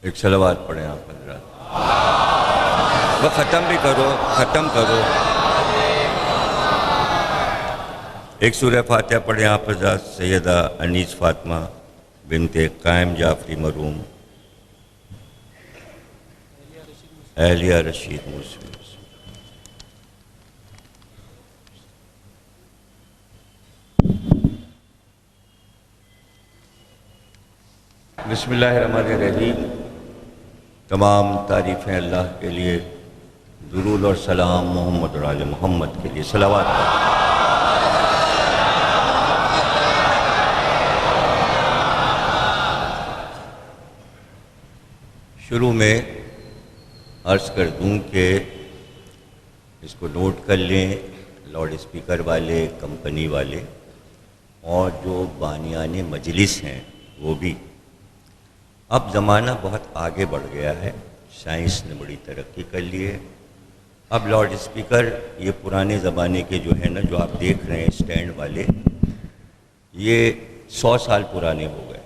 ایک صلوات پڑھیں آپ حضرات. وہ ختم بھی کرو، ختم کرو. ایک سورہ فاتحہ پڑھیں آپ حضرات. سیدہ انیس فاطمہ بنت قائم جعفری مرحوم، اہلیہ رشید موسوی. بسم اللہ الرحمن الرحیم. تمام تعریفیں اللہ کے لیے، درود اور سلام محمد اور آل محمد کے لیے. صلوات پڑھیں. شروع میں عرض کر دوں کہ اس کو نوٹ کر لیں لاؤڈ اسپیکر والے، کمپنی والے، اور جو بانیان مجلس ہیں وہ بھی. اب زمانہ بہت آگے بڑھ گیا ہے، سائنس نے بڑی ترقی کر لی ہے. اب لاؤڈ اسپیکر یہ پرانے زمانے کے جو ہیں نا، جو آپ دیکھ رہے ہیں اسٹینڈ والے، یہ 100 سال پرانے ہو گئے.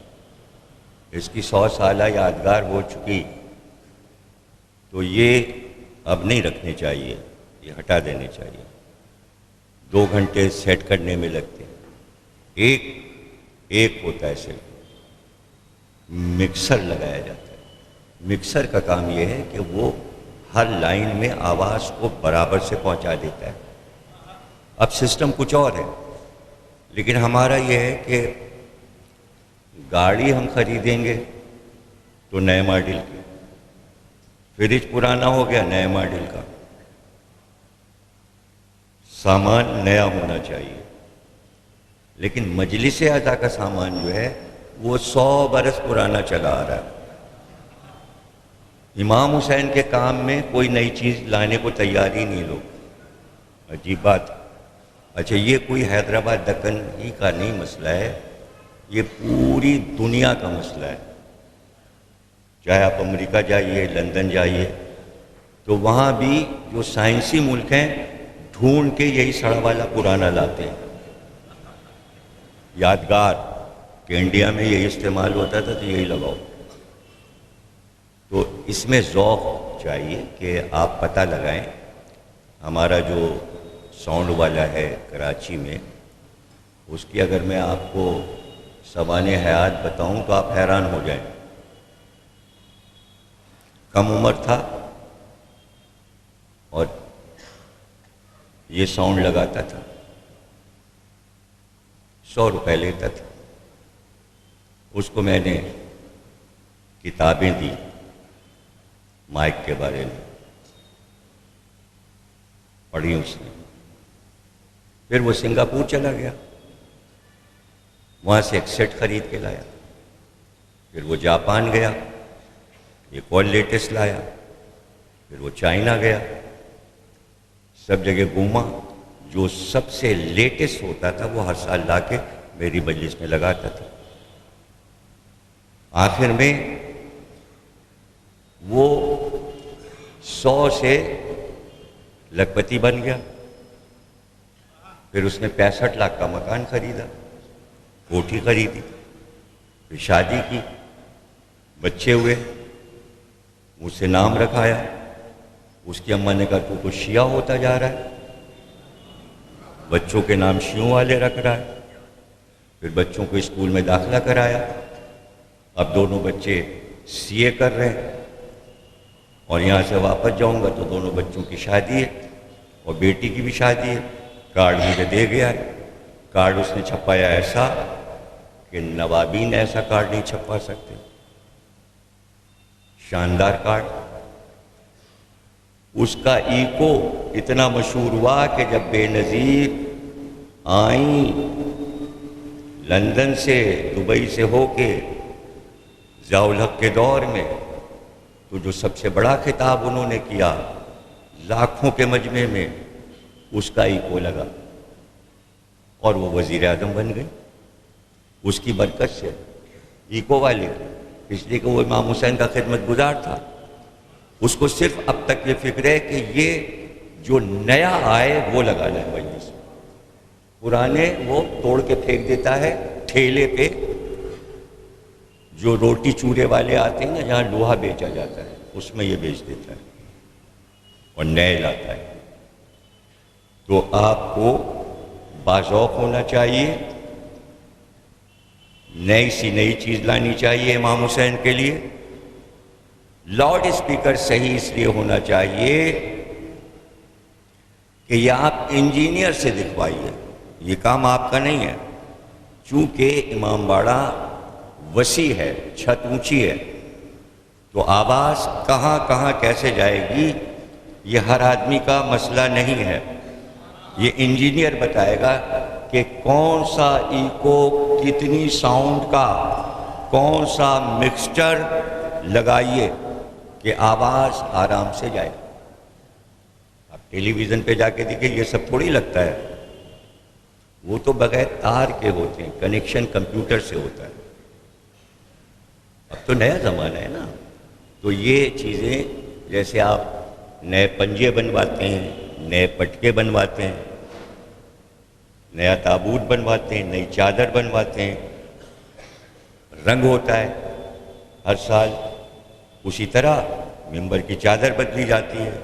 اس کی 100 سالہ یادگار ہو چکی، تو یہ اب نہیں رکھنے چاہیے، یہ ہٹا دینے چاہیے. 2 گھنٹے سیٹ کرنے میں لگتے ہیں. ایک ہوتا ہے صرف مکسر لگایا جاتا ہے. مکسر کا کام یہ ہے کہ وہ ہر لائن میں آواز کو برابر سے پہنچا دیتا ہے. اب سسٹم کچھ اور ہے، لیکن ہمارا یہ ہے کہ گاڑی ہم خریدیں گے تو نئے ماڈل کی، فریج پرانا ہو گیا نئے ماڈل کا، سامان نیا ہونا چاہیے. لیکن مجلس اعلیٰ کا سامان جو ہے وہ 100 برس پرانا چلا آ رہا ہے. امام حسین کے کام میں کوئی نئی چیز لانے کو تیار ہی نہیں لوگ. عجیب بات. اچھا، یہ کوئی حیدرآباد دکن ہی کا نہیں مسئلہ ہے، یہ پوری دنیا کا مسئلہ ہے. چاہے آپ امریکہ جائیے، لندن جائیے، تو وہاں بھی جو سائنسی ملک ہیں ڈھونڈ کے یہی سڑا والا پرانا لاتے ہیں یادگار، کہ انڈیا میں یہی استعمال ہوتا تھا تو یہی لگاؤ. تو اس میں ذوق چاہیے کہ آپ پتہ لگائیں. ہمارا جو ساؤنڈ والا ہے کراچی میں، اس کی اگر میں آپ کو سوانح حیات بتاؤں تو آپ حیران ہو جائیں. کم عمر تھا اور یہ ساؤنڈ لگاتا تھا، 100 روپے لیتا تھا. اس کو میں نے کتابیں دی مائک کے بارے میں، پڑھی اس نے. پھر وہ سنگاپور چلا گیا، وہاں سے ایک سیٹ خرید کے لایا. پھر وہ جاپان گیا، ایک اور لیٹسٹ لایا. پھر وہ چائنا گیا، سب جگہ گھوما. جو سب سے لیٹسٹ ہوتا تھا وہ ہر سال لا کے میری مجلس میں لگاتا تھا. آخر میں وہ 100 سے لکھپتی بن گیا. پھر اس نے 65 لاکھ کا مکان خریدا، کوٹھی خریدی، پھر شادی کی، بچے ہوئے، مجھ سے نام رکھایا. اس کی اماں نے کہا تو شیعہ ہوتا جا رہا ہے، بچوں کے نام شیعوں والے رکھ رہا ہے. پھر بچوں کو اسکول میں داخلہ کرایا. اب دونوں بچے سی اے کر رہے ہیں، اور یہاں سے واپس جاؤں گا تو دونوں بچوں کی شادی ہے اور بیٹی کی بھی شادی ہے. کارڈ مجھے دے گیا ہے. کارڈ اس نے چھپایا ایسا کہ نوابین ایسا کارڈ نہیں چھپا سکتے. شاندار کارڈ. اس کا ایکو اتنا مشہور ہوا کہ جب بے نظیر آئیں لندن سے، دبئی سے ہو کے ضیاء الحق کے دور میں، تو جو سب سے بڑا خطاب انہوں نے کیا لاکھوں کے مجمع میں، اس کا ایکو لگا اور وہ وزیر اعظم بن گئی اس کی برکت سے، ایکو والے. اس لیے کہ وہ امام حسین کا خدمت گزار تھا. اس کو صرف اب تک یہ فکر ہے کہ یہ جو نیا آئے وہ لگانا ہے مجلس میں. پرانے وہ توڑ کے پھینک دیتا ہے ٹھیلے پہ. جو روٹی چورے والے آتے ہیں نا، جہاں لوہا بیچا جاتا ہے، اس میں یہ بیچ دیتا ہے اور نئے لاتا ہے۔ تو آپ کو باذوق ہونا چاہیے، نئی سی نئی چیز لانی چاہیے امام حسین کے لیے۔ لاؤڈ اسپیکر صحیح اس لیے ہونا چاہیے کہ یہ آپ انجینئر سے دکھوائیے، یہ کام آپ کا نہیں ہے، چونکہ امام باڑہ وسیع ہے، چھت اونچی ہے، تو آواز کہاں کہاں کیسے جائے گی یہ ہر آدمی کا مسئلہ نہیں ہے۔ یہ انجینئر بتائے گا کہ کون سا ایکو، کتنی ساؤنڈ کا کون سا مکسچر لگائیے کہ آواز آرام سے جائے۔ آپ ٹیلی ویژن پہ جا کے دیکھیں، یہ سب تھوڑی لگتا ہے، وہ تو بغیر تار کے ہوتے ہیں، کنیکشن کمپیوٹر سے ہوتا ہے۔ اب تو نیا زمانہ ہے نا، تو یہ چیزیں جیسے آپ نئے پنجے بنواتے ہیں، نئے پٹکے بنواتے ہیں، نیا تابوت بنواتے ہیں، نئی چادر بنواتے ہیں، رنگ ہوتا ہے ہر سال، اسی طرح ممبر کی چادر بدلی جاتی ہے،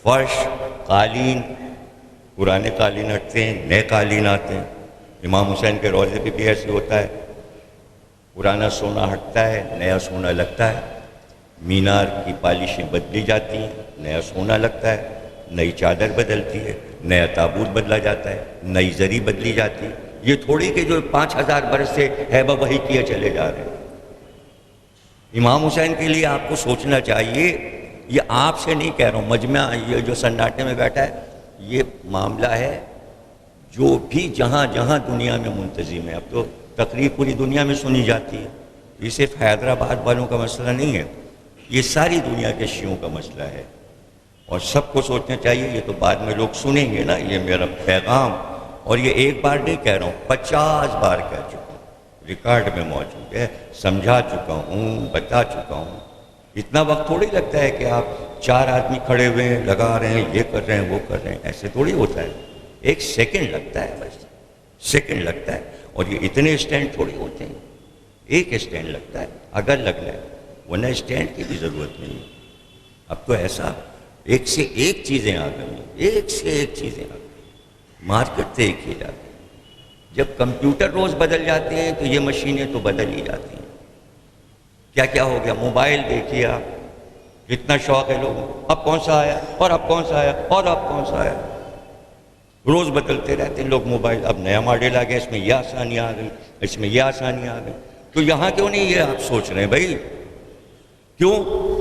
فرش، قالین، پرانے قالین ہٹتے ہیں، نئے قالین آتے ہیں۔ امام حسین کے روضے پہ بھی ایسے ہوتا ہے، پرانا سونا ہٹتا ہے، نیا سونا لگتا ہے، مینار کی پالشیں بدلی جاتی ہیں، نیا سونا لگتا ہے، نئی چادر بدلتی ہے، نیا تابوت بدلا جاتا ہے، نئی زری بدلی جاتی ہے۔ یہ تھوڑی کہ جو 5000 برس سے ہے وہی کیے چلے جا رہے ہیں۔ امام حسین کے لیے آپ کو سوچنا چاہیے، یہ آپ سے نہیں کہہ رہا ہوں، مجمع یہ جو سناٹے میں بیٹھا ہے، یہ معاملہ ہے جو بھی جہاں جہاں دنیا میں منتظم ہے۔ اب تو تقریر پوری دنیا میں سنی جاتی ہے، یہ صرف حیدرآباد والوں کا مسئلہ نہیں ہے، یہ ساری دنیا کے شیعوں کا مسئلہ ہے، اور سب کو سوچنا چاہیے۔ یہ تو بعد میں لوگ سنیں گے نا، یہ میرا پیغام، اور یہ ایک بار نہیں کہہ رہا ہوں، 50 بار کہہ چکا ہوں، ریکارڈ میں موجود ہے، سمجھا چکا ہوں، بتا چکا ہوں۔ اتنا وقت تھوڑی لگتا ہے کہ آپ 4 آدمی کھڑے ہوئے ہیں، لگا رہے ہیں، یہ کر رہے ہیں، وہ کر رہے ہیں، ایسے تھوڑی ہوتا ہے، 1 سیکنڈ لگتا ہے، بس سیکنڈ لگتا ہے، اور یہ اتنے اسٹینڈ تھوڑی ہوتے ہیں، 1 اسٹینڈ لگتا ہے اگر لگنا ہے، ورنہ اسٹینڈ کی بھی ضرورت نہیں ہے۔ اب تو ایسا ایک سے ایک چیزیں آ گئی، ایک سے ایک چیزیں آ گئی، مارکیٹ سے ایک ہی جاتی ہے۔ جب کمپیوٹر روز بدل جاتے ہیں تو یہ مشینیں تو بدل ہی جاتی ہیں۔ کیا کیا ہو گیا، موبائل دیکھیے آپ، اتنا شوق ہے لوگوں کو، اب کون سا آیا، اور اب کون سا آیا، اور اب کون سا آیا، روز بدلتے رہتے ہیں لوگ موبائل۔ اب نیا ماڈل آ گیا، اس میں یہ آسانی آ گئی، اس میں یہ آسانی آ گئی، تو یہاں کیوں نہیں یہ آپ سوچ رہے ہیں بھائی؟ کیوں؟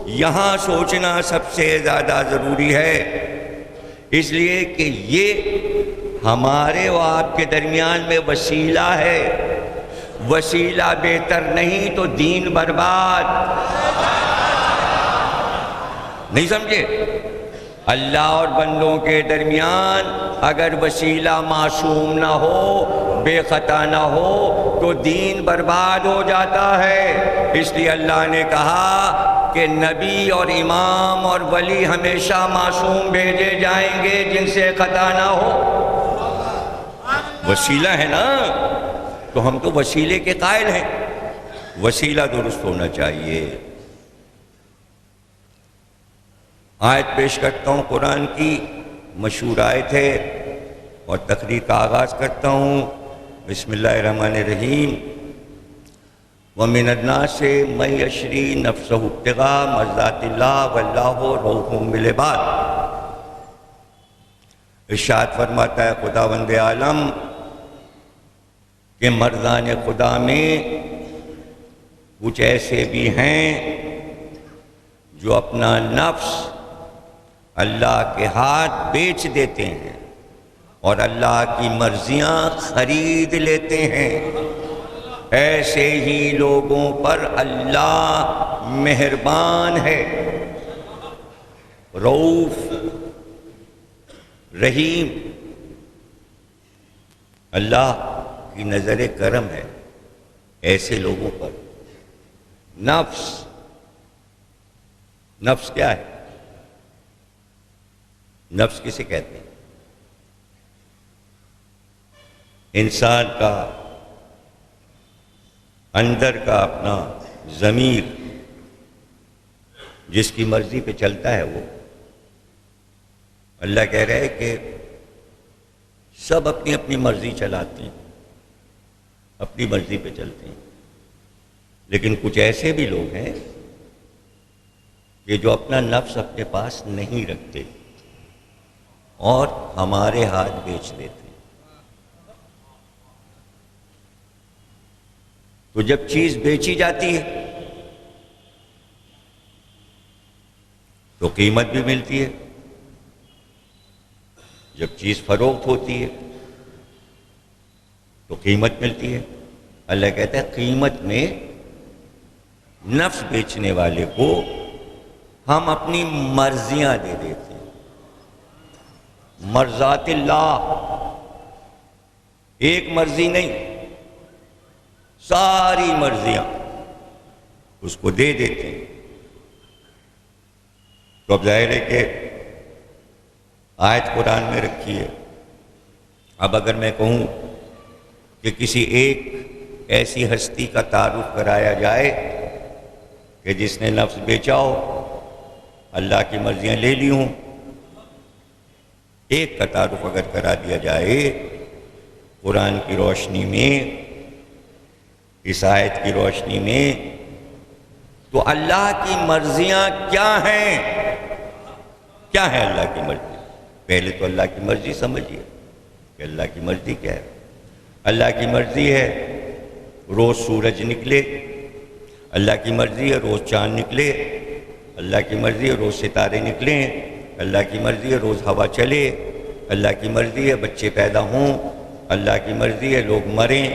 یہاں سوچنا سب سے زیادہ ضروری ہے، اس لیے کہ یہ ہمارے و آپ کے درمیان میں وسیلہ ہے، وسیلہ بہتر نہیں تو دین برباد۔ نہیں سمجھے؟ اللہ اور بندوں کے درمیان اگر وسیلہ معصوم نہ ہو، بے خطا نہ ہو، تو دین برباد ہو جاتا ہے۔ اس لیے اللہ نے کہا کہ نبی اور امام اور ولی ہمیشہ معصوم بھیجے جائیں گے جن سے خطا نہ ہو۔ وسیلہ ہے نا، تو ہم تو وسیلے کے قائل ہیں، وسیلہ درست ہونا چاہیے۔ آیت پیش کرتا ہوں قرآن کی، مشہور آیت ہے، اور تقریر کا آغاز کرتا ہوں۔ بسم اللہ الرحمن الرحیم۔ وَمِنَ النَّاسِ مَن يَشْرِي نَفْسَهُ ابْتِغَاءَ مَرْضَاتِ اللَّهِ وَاللَّهُ رَءُوفٌ بِالْعِبَادِ۔ ارشاد فرماتا ہے خداوند عالم کہ مرضان خدا میں کچھ ایسے بھی ہیں جو اپنا نفس اللہ کے ہاتھ بیچ دیتے ہیں اور اللہ کی مرضیاں خرید لیتے ہیں۔ ایسے ہی لوگوں پر اللہ مہربان ہے، رؤوف، رحیم، اللہ کی نظر کرم ہے ایسے لوگوں پر۔ نفس کیا ہے؟ نفس کسے کہتے ہیں؟ انسان کا اندر کا اپنا ضمیر جس کی مرضی پہ چلتا ہے وہ، اللہ کہہ رہا ہے کہ سب اپنی اپنی مرضی چلاتے ہیں، اپنی مرضی پہ چلتے ہیں، لیکن کچھ ایسے بھی لوگ ہیں کہ جو اپنا نفس اپنے پاس نہیں رکھتے اور ہمارے ہاتھ بیچ دیتے ہیں۔ تو جب چیز بیچی جاتی ہے تو قیمت بھی ملتی ہے، جب چیز فروخت ہوتی ہے تو قیمت ملتی ہے۔ اللہ کہتا ہے قیمت میں نفس بیچنے والے کو ہم اپنی مرضیاں دے دیتے ہیں، مرضات اللہ، ایک مرضی نہیں، ساری مرضیاں اس کو دے دیتے ہیں۔ تو اب ظاہر ہے کہ آیت قرآن میں رکھی ہے، اب اگر میں کہوں کہ کسی ایک ایسی ہستی کا تعارف کرایا جائے کہ جس نے نفس بیچا ہو، اللہ کی مرضیاں لے لی ہوں، ایک کا تعارف اگر کرا دیا جائے قرآن کی روشنی میں، اس آیت کی روشنی میں، تو اللہ کی مرضیاں کیا ہیں؟ کیا ہے اللہ کی مرضی؟ پہلے تو اللہ کی مرضی سمجھیے کہ اللہ کی مرضی کیا ہے۔ اللہ کی مرضی ہے روز سورج نکلے، اللہ کی مرضی ہے روز چاند نکلے، اللہ کی مرضی ہے روز ستارے نکلیں، اللہ کی مرضی ہے روز ہوا چلے، اللہ کی مرضی ہے بچے پیدا ہوں، اللہ کی مرضی ہے لوگ مریں۔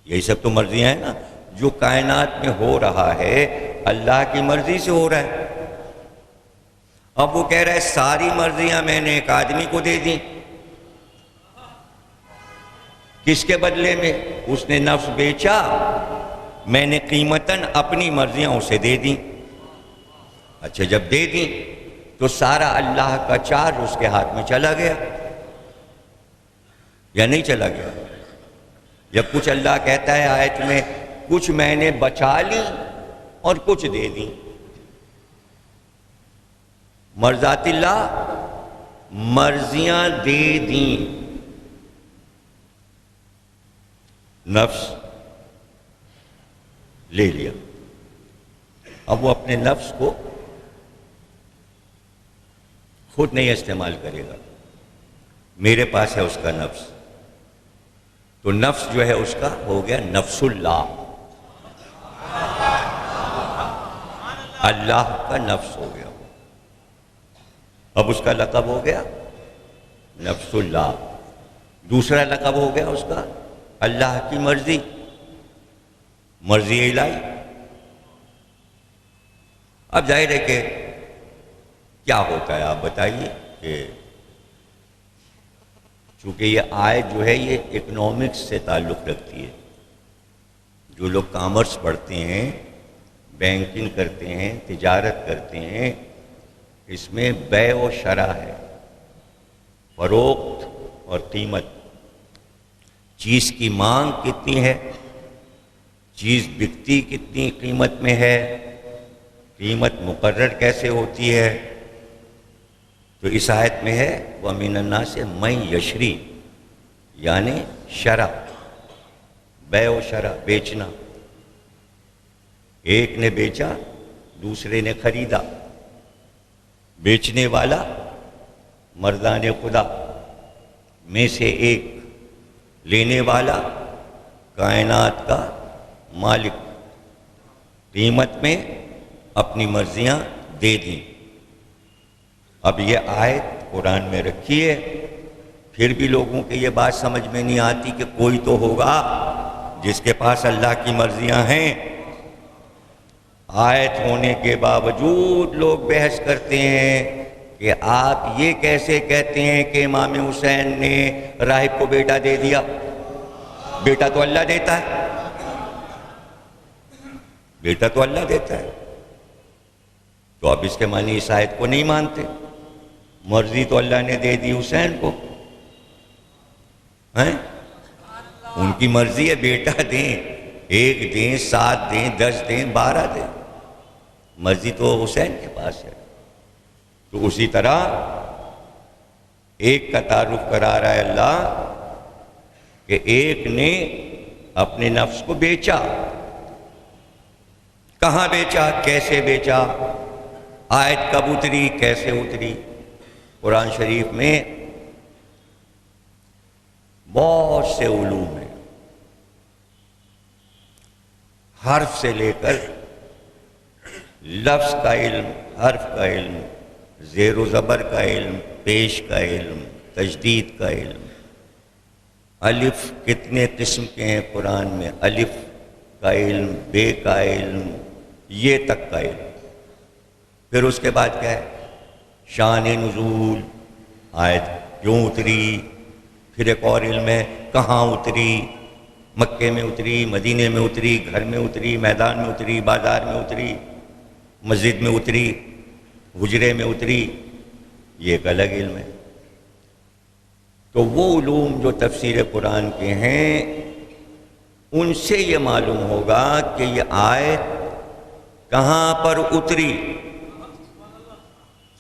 یہی سب تو مرضیاں ہیں نا، جو کائنات میں ہو رہا ہے اللہ کی مرضی سے ہو رہا ہے۔ اب وہ کہہ رہا ہے ساری مرضیاں میں نے ایک آدمی کو دے دیں، کس کے بدلے میں؟ اس نے نفس بیچا، میں نے قیمتاً اپنی مرضیاں اسے دے دیں۔ اچھا جب دے دیں تو سارا اللہ کا چارج اس کے ہاتھ میں چلا گیا یا نہیں چلا گیا؟ جب کچھ اللہ کہتا ہے آیت میں کچھ میں نے بچا لی اور کچھ دے دی، مرضات اللہ، مرضیاں دے دیں، نفس لے لیا۔ اب وہ اپنے نفس کو خود نہیں استعمال کرے گا، میرے پاس ہے اس کا نفس، تو نفس جو ہے اس کا ہو گیا نفس اللہ، اللہ کا نفس ہو گیا، اب اس کا لقب ہو گیا نفس اللہ۔ دوسرا لقب ہو گیا اس کا اللہ کی مرضی، مرضی الہی۔ اب ظاہر ہے کہ کیا ہوتا ہے آپ بتائیے کہ چونکہ یہ آیت جو ہے یہ اکنامکس سے تعلق رکھتی ہے، جو لوگ کامرس پڑھتے ہیں، بینکنگ کرتے ہیں، تجارت کرتے ہیں، اس میں بیع و شرع ہے، فروخت اور قیمت، چیز کی مانگ کتنی ہے، چیز بکتی کتنی قیمت میں ہے، قیمت مقرر کیسے ہوتی ہے۔ تو اس آیت میں ہے وَمِنَ النَّاسِ مَن یشری، یعنی شرع، بیع و شرع، بیچنا، ایک نے بیچا دوسرے نے خریدا، بیچنے والا مردان خدا میں سے ایک، لینے والا کائنات کا مالک، قیمت میں اپنی مرضیاں دے دیں۔ اب یہ آیت قرآن میں رکھی ہے، پھر بھی لوگوں کے یہ بات سمجھ میں نہیں آتی کہ کوئی تو ہوگا جس کے پاس اللہ کی مرضیاں ہیں۔ آیت ہونے کے باوجود لوگ بحث کرتے ہیں کہ آپ یہ کیسے کہتے ہیں کہ امام حسین نے راہب کو بیٹا دے دیا؟ بیٹا تو اللہ دیتا ہے، بیٹا تو اللہ دیتا ہے۔ تو اب اس کے معنی اس آیت کو نہیں مانتے، مرضی تو اللہ نے دے دی حسین کو، ہیں؟ ان کی مرضی ہے بیٹا دیں، 1 دیں، 7 دیں، 10 دیں، 12 دیں، مرضی تو حسین کے پاس ہے۔ تو اسی طرح ایک کا تعارف کرا رہا ہے اللہ کہ ایک نے اپنے نفس کو بیچا۔ کہاں بیچا؟ کیسے بیچا؟ آیت کب اتری؟ کیسے اتری؟ قرآن شریف میں بہت سے علوم ہیں، حرف سے لے کر لفظ کا علم، حرف کا علم، زیر و زبر کا علم، پیش کا علم، تجدید کا علم۔ الف کتنے قسم کے ہیں قرآن میں، الف کا علم، بے کا علم، یہ تک کا علم۔ پھر اس کے بعد کیا ہے؟ شان نزول، آیت کیوں اتری؟ پھر ایک اور علم ہے کہاں اتری، مکے میں اتری، مدینے میں اتری، گھر میں اتری، میدان میں اتری، بازار میں اتری، مسجد میں اتری، حجرے میں اتری، یہ ایک الگ علم ہے۔ تو وہ علوم جو تفسیر قرآن کے ہیں ان سے یہ معلوم ہوگا کہ یہ آیت کہاں پر اتری،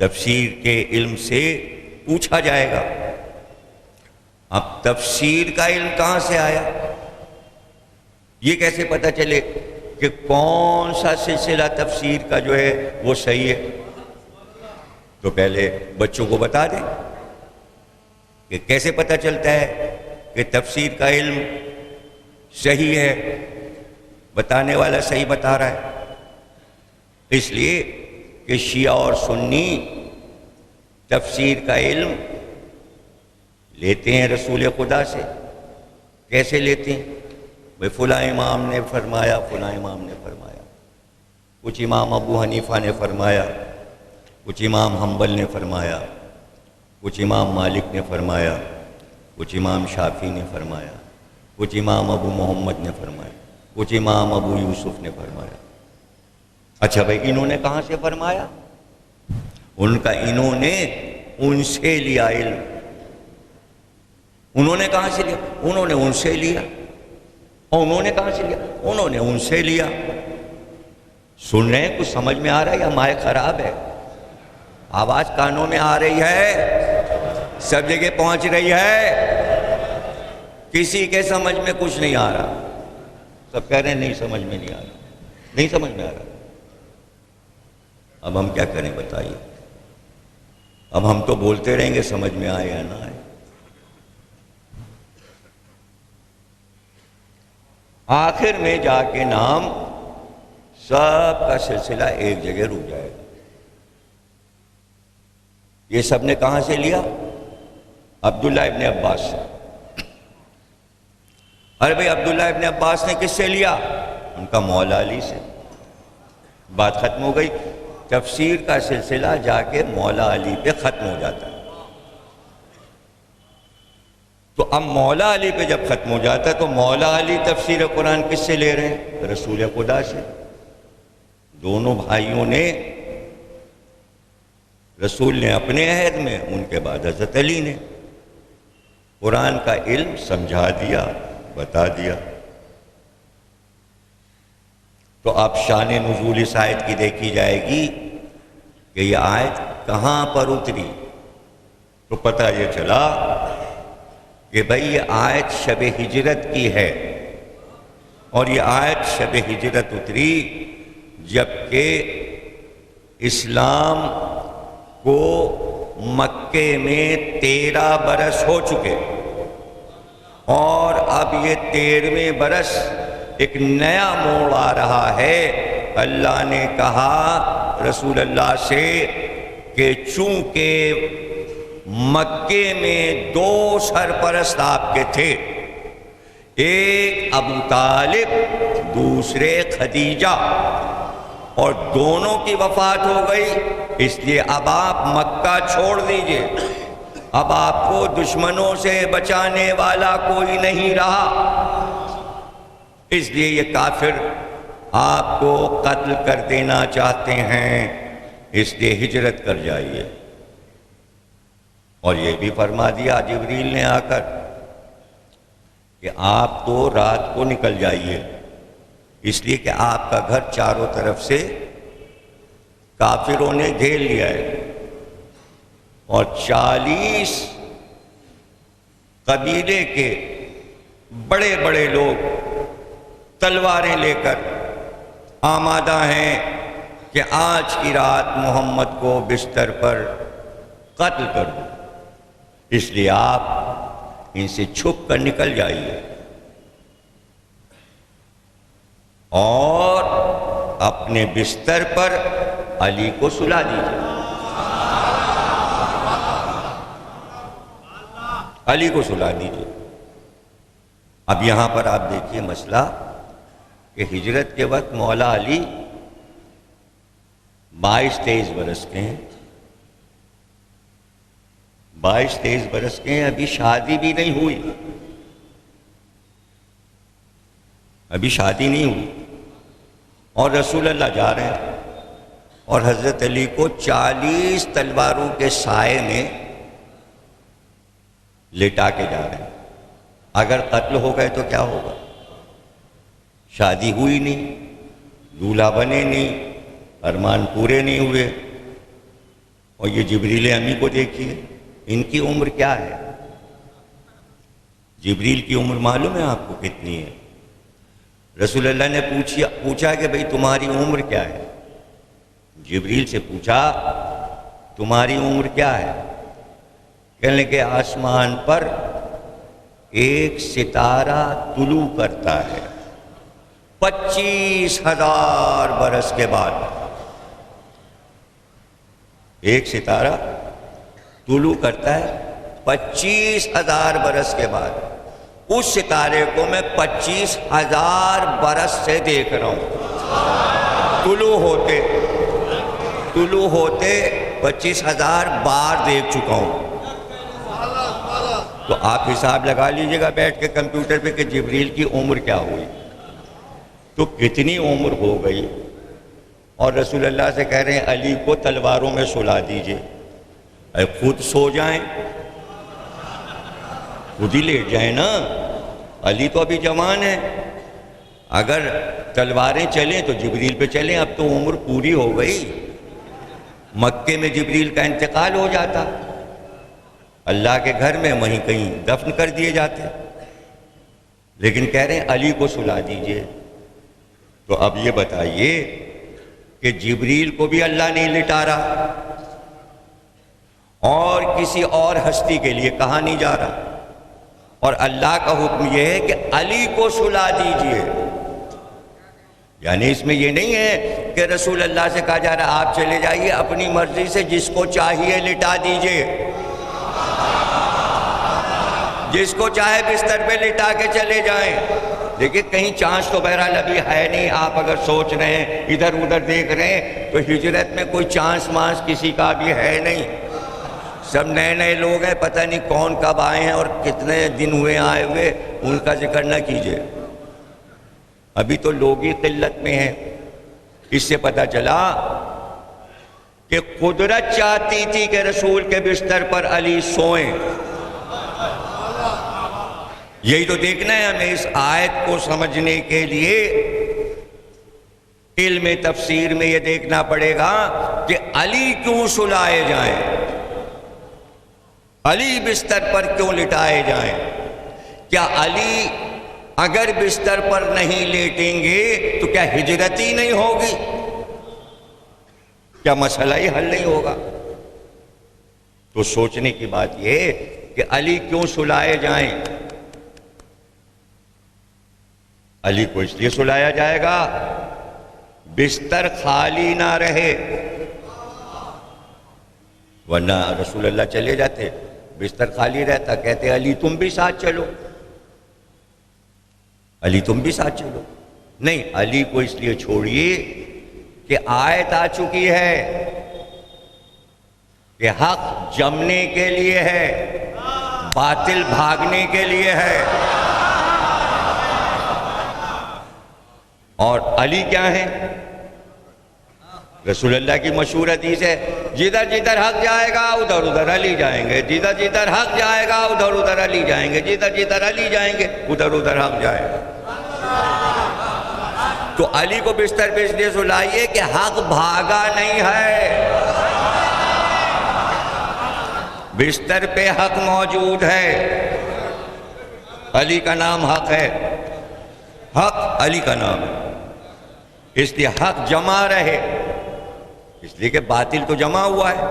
تفسیر کے علم سے پوچھا جائے گا۔ اب تفسیر کا علم کہاں سے آیا؟ یہ کیسے پتہ چلے کہ کون سا سلسلہ تفسیر کا جو ہے وہ صحیح ہے؟ تو پہلے بچوں کو بتا دیں کہ کیسے پتہ چلتا ہے کہ تفسیر کا علم صحیح ہے، بتانے والا صحیح بتا رہا ہے۔ اس لیے کہ شیعہ اور سنی تفسیر کا علم لیتے ہیں رسول خدا سے۔ کیسے لیتے ہیں؟ بھئی فلاں امام نے فرمایا، فلاں امام نے فرمایا، کچھ امام ابو حنیفہ نے فرمایا، کچھ امام حنبل نے فرمایا، کچھ امام مالک نے فرمایا، کچھ امام شافعی نے فرمایا، کچھ امام ابو محمد نے فرمایا، کچھ امام ابو یوسف نے فرمایا۔ اچھا بھائی انہوں نے کہاں سے فرمایا؟ انہوں نے ان سے لیا علم۔ انہوں نے کہاں سے لیا؟ انہوں نے ان سے لیا۔ اور انہوں نے کہاں سے لیا؟ انہوں نے ان سے لیا۔ سن رہے ہیں؟ کچھ سمجھ میں آ رہا ہے یا مائک خراب ہے؟ آواز کانوں میں آ رہی ہے؟ سب جگہ پہنچ رہی ہے؟ کسی کے سمجھ میں کچھ نہیں آ رہا؟ سب کہہ رہے ہیں نہیں سمجھ میں نہیں آ رہا، نہیں سمجھ میں آ رہا۔ اب ہم کیا کریں بتائیے؟ اب ہم تو بولتے رہیں گے سمجھ میں آئے یا نہ آئے۔ آخر میں جا کے نام سب کا سلسلہ ایک جگہ رک جائے گا۔ یہ سب نے کہاں سے لیا؟ عبداللہ ابن عباس سے۔ ارے بھئی عبداللہ ابن عباس نے کس سے لیا؟ ان کا مولا علی سے۔ بات ختم ہو گئی۔ تفسیر کا سلسلہ جا کے مولا علی پہ ختم ہو جاتا ہے۔ تو اب مولا علی پہ جب ختم ہو جاتا ہے تو مولا علی تفسیر قرآن کس سے لے رہے ہیں؟ رسول خدا سے۔ دونوں بھائیوں نے، رسول نے اپنے عہد میں، ان کے بعد حضرت علی نے قرآن کا علم سمجھا دیا، بتا دیا۔ تو اب شان نزول اس آیت کی دیکھی جائے گی کہ یہ آیت کہاں پر اتری، تو پتہ یہ چلا کہ بھئی یہ آیت شب ہجرت کی ہے، اور یہ آیت شب ہجرت اتری جبکہ اسلام کو مکے میں 13 برس ہو چکے، اور اب یہ 13ویں برس ایک نیا موڑ آ رہا ہے۔ اللہ نے کہا رسول اللہ سے کہ چونکہ مکے میں 2 سرپرست آپ کے تھے، ایک ابو طالب، دوسرے خدیجہ، اور دونوں کی وفات ہو گئی، اس لیے اب آپ مکہ چھوڑ دیجئے۔ اب آپ کو دشمنوں سے بچانے والا کوئی نہیں رہا، اس لیے یہ کافر آپ کو قتل کر دینا چاہتے ہیں، اس لیے ہجرت کر جائیے۔ اور یہ بھی فرما دیا جبریل نے آ کر کہ آپ تو رات کو نکل جائیے، اس لیے کہ آپ کا گھر چاروں طرف سے کافروں نے گھیر لیا ہے، اور 40 قبیلے کے بڑے بڑے لوگ تلواریں لے کر آمادہ ہیں کہ آج کی رات محمد کو بستر پر قتل کر دو۔ اس لیے آپ ان سے چھپ کر نکل جائیے اور اپنے بستر پر علی کو سلا دیجیے، علی کو سلا دیجیے۔ اب یہاں پر آپ دیکھیے مسئلہ کہ ہجرت کے وقت مولا علی 22-23 برس کے ہیں، 22-23 برس کے ہیں، ابھی شادی بھی نہیں ہوئی، ابھی شادی نہیں ہوئی، اور رسول اللہ جا رہے ہیں اور حضرت علی کو 40 تلواروں کے سائے میں لٹا کے جا رہے ہیں۔ اگر قتل ہو گئے تو کیا ہوگا؟ شادی ہوئی نہیں، دولہا بنے نہیں، ارمان پورے نہیں ہوئے۔ اور یہ جبریل امی کو دیکھیے، ان کی عمر کیا ہے؟ جبریل کی عمر معلوم ہے آپ کو کتنی ہے؟ رسول اللہ نے پوچھا کہ بھئی تمہاری عمر کیا ہے؟ جبریل سے پوچھا تمہاری عمر کیا ہے؟ کہنے کہ آسمان پر ایک ستارہ طلوع کرتا ہے 25,000 برس کے بعد، ایک ستارہ طلوع کرتا ہے 25,000 برس کے بعد۔ اس ستارے کو میں 25,000 برس سے دیکھ رہا ہوں، طلوع ہوتے 25,000 بار دیکھ چکا ہوں۔ تو آپ حساب لگا لیجئے گا بیٹھ کے کمپیوٹر پہ کہ جبریل کی عمر کیا ہوئی، تو کتنی عمر ہو گئی۔ اور رسول اللہ سے کہہ رہے ہیں علی کو تلواروں میں سلا دیجئے، اے خود سو جائیں، خود ہی لیٹ جائیں نا، علی تو ابھی جوان ہے، اگر تلواریں چلیں تو جبریل پہ چلیں، اب تو عمر پوری ہو گئی، مکے میں جبریل کا انتقال ہو جاتا، اللہ کے گھر میں وہیں کہیں دفن کر دیے جاتے، لیکن کہہ رہے ہیں علی کو سلا دیجئے۔ تو اب یہ بتائیے کہ جبریل کو بھی اللہ نہیں لٹا رہا اور کسی اور ہستی کے لیے کہا نہیں جا رہا، اور اللہ کا حکم یہ ہے کہ علی کو سلا دیجئے۔ یعنی اس میں یہ نہیں ہے کہ رسول اللہ سے کہا جا رہا آپ چلے جائیے اپنی مرضی سے جس کو چاہیے لٹا دیجئے، جس کو چاہے بستر پہ لٹا کے چلے جائیں، لیکن کہیں چانس تو بہرحال ابھی ہے نہیں۔ آپ اگر سوچ رہے ہیں ادھر ادھر دیکھ رہے ہیں تو ہجرت میں کوئی چانس مانس کسی کا بھی ہے نہیں، سب نئے نئے لوگ ہیں، پتہ نہیں کون کب آئے ہیں اور کتنے دن ہوئے آئے ہوئے، ان کا ذکر نہ کیجئے، ابھی تو لوگ ہی قلت میں ہیں۔ اس سے پتہ چلا کہ قدرت چاہتی تھی کہ رسول کے بستر پر علی سوئیں۔ یہی تو دیکھنا ہے ہمیں اس آیت کو سمجھنے کے لیے، علم تفسیر میں یہ دیکھنا پڑے گا کہ علی کیوں سلائے جائیں، علی بستر پر کیوں لٹائے جائیں؟ کیا علی اگر بستر پر نہیں لیٹیں گے تو کیا ہجرت ہی نہیں ہوگی؟ کیا مسئلہ ہی حل نہیں ہوگا؟ تو سوچنے کی بات یہ کہ علی کیوں سلائے جائیں۔ علی کو اس لیے سلایا جائے گا بستر خالی نہ رہے، ورنہ رسول اللہ چلے جاتے بستر خالی رہتا، کہتے علی تم بھی ساتھ چلو، علی تم بھی ساتھ چلو۔ نہیں، علی کو اس لیے چھوڑیے کہ آیت آ چکی ہے کہ حق جمنے کے لیے ہے، باطل بھاگنے کے لیے ہے۔ اور علی کیا ہیں؟ رسول اللہ کی مشہور حدیث ہے جدھر جدھر حق جائے گا ادھر ادھر علی جائیں گے، جدھر جدھر حق جائے گا ادھر ادھر علی جائیں گے، جدھر جدھر علی جائیں گے ادھر ادھر حق جائے گا۔ تو علی کو بستر پہ اس لیے سلائیے کہ حق بھاگا نہیں ہے، بستر پہ حق موجود ہے، علی کا نام حق ہے، حق علی کا نام ہے، اس لیے حق جمع رہے، اس لیے کہ باطل تو جمع ہوا ہے،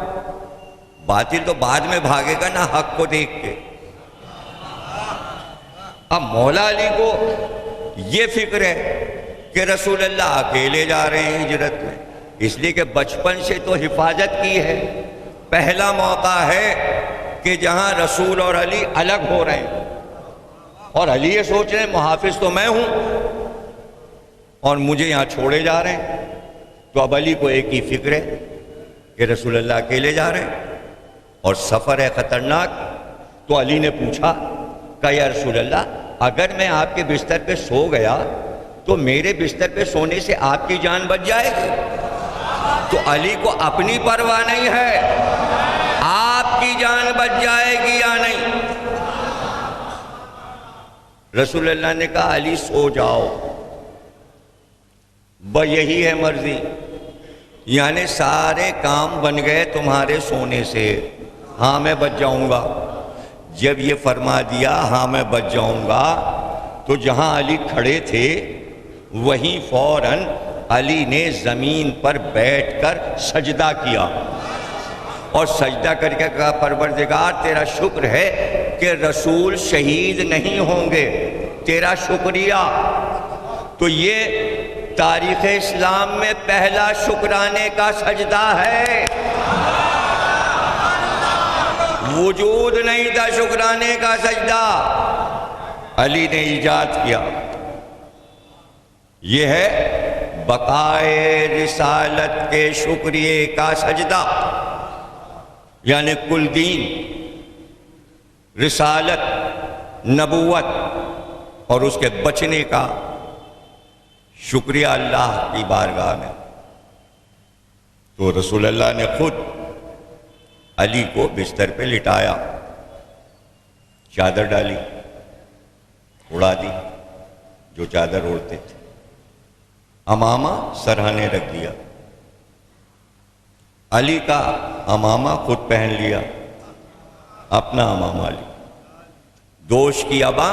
باطل تو بعد میں بھاگے گا نا حق کو دیکھ کے۔ اب مولا علی کو یہ فکر ہے کہ رسول اللہ اکیلے جا رہے ہیں ہجرت میں، اس لیے کہ بچپن سے تو حفاظت کی ہے، پہلا موقع ہے کہ جہاں رسول اور علی الگ ہو رہے ہیں، اور علی یہ سوچ رہے ہیں محافظ تو میں ہوں اور مجھے یہاں چھوڑے جا رہے ہیں۔ تو اب علی کو ایک ہی فکر ہے کہ رسول اللہ اکیلے جا رہے ہیں اور سفر ہے خطرناک۔ تو علی نے پوچھا کہ یا رسول اللہ، اگر میں آپ کے بستر پہ سو گیا تو میرے بستر پہ سونے سے آپ کی جان بچ جائے گی؟ تو علی کو اپنی پرواہ نہیں ہے، آپ کی جان بچ جائے گی یا نہیں۔ رسول اللہ نے کہا علی سو جاؤ، یہی ہے مرضی، یعنی سارے کام بن گئے تمہارے سونے سے، ہاں میں بچ جاؤں گا۔ جب یہ فرما دیا ہاں میں بچ جاؤں گا، تو جہاں علی کھڑے تھے وہیں فوراً علی نے زمین پر بیٹھ کر سجدہ کیا، اور سجدہ کر کے کہا پروردگار تیرا شکر ہے کہ رسول شہید نہیں ہوں گے، تیرا شکریہ۔ تو یہ تاریخ اسلام میں پہلا شکرانے کا سجدہ ہے، وجود نہیں تھا شکرانے کا سجدہ، علی نے ایجاد کیا۔ یہ ہے بقائے رسالت کے شکریہ کا سجدہ، یعنی کل دین، رسالت، نبوت اور اس کے بچنے کا شکریہ اللہ کی بارگاہ میں۔ تو رسول اللہ نے خود علی کو بستر پہ لٹایا، چادر ڈالی، اڑا دی جو چادر اوڑھتے تھے، امامہ سرہانے رکھ دیا، علی کا امامہ خود پہن لیا، اپنا امامہ لی، دوش کی ابا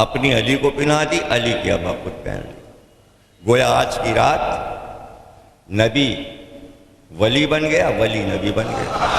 اپنی علی کو پہنا دی، علی کی ابا خود پہن لی۔ گویا آج کی رات نبی ولی بن گیا، ولی نبی بن گیا۔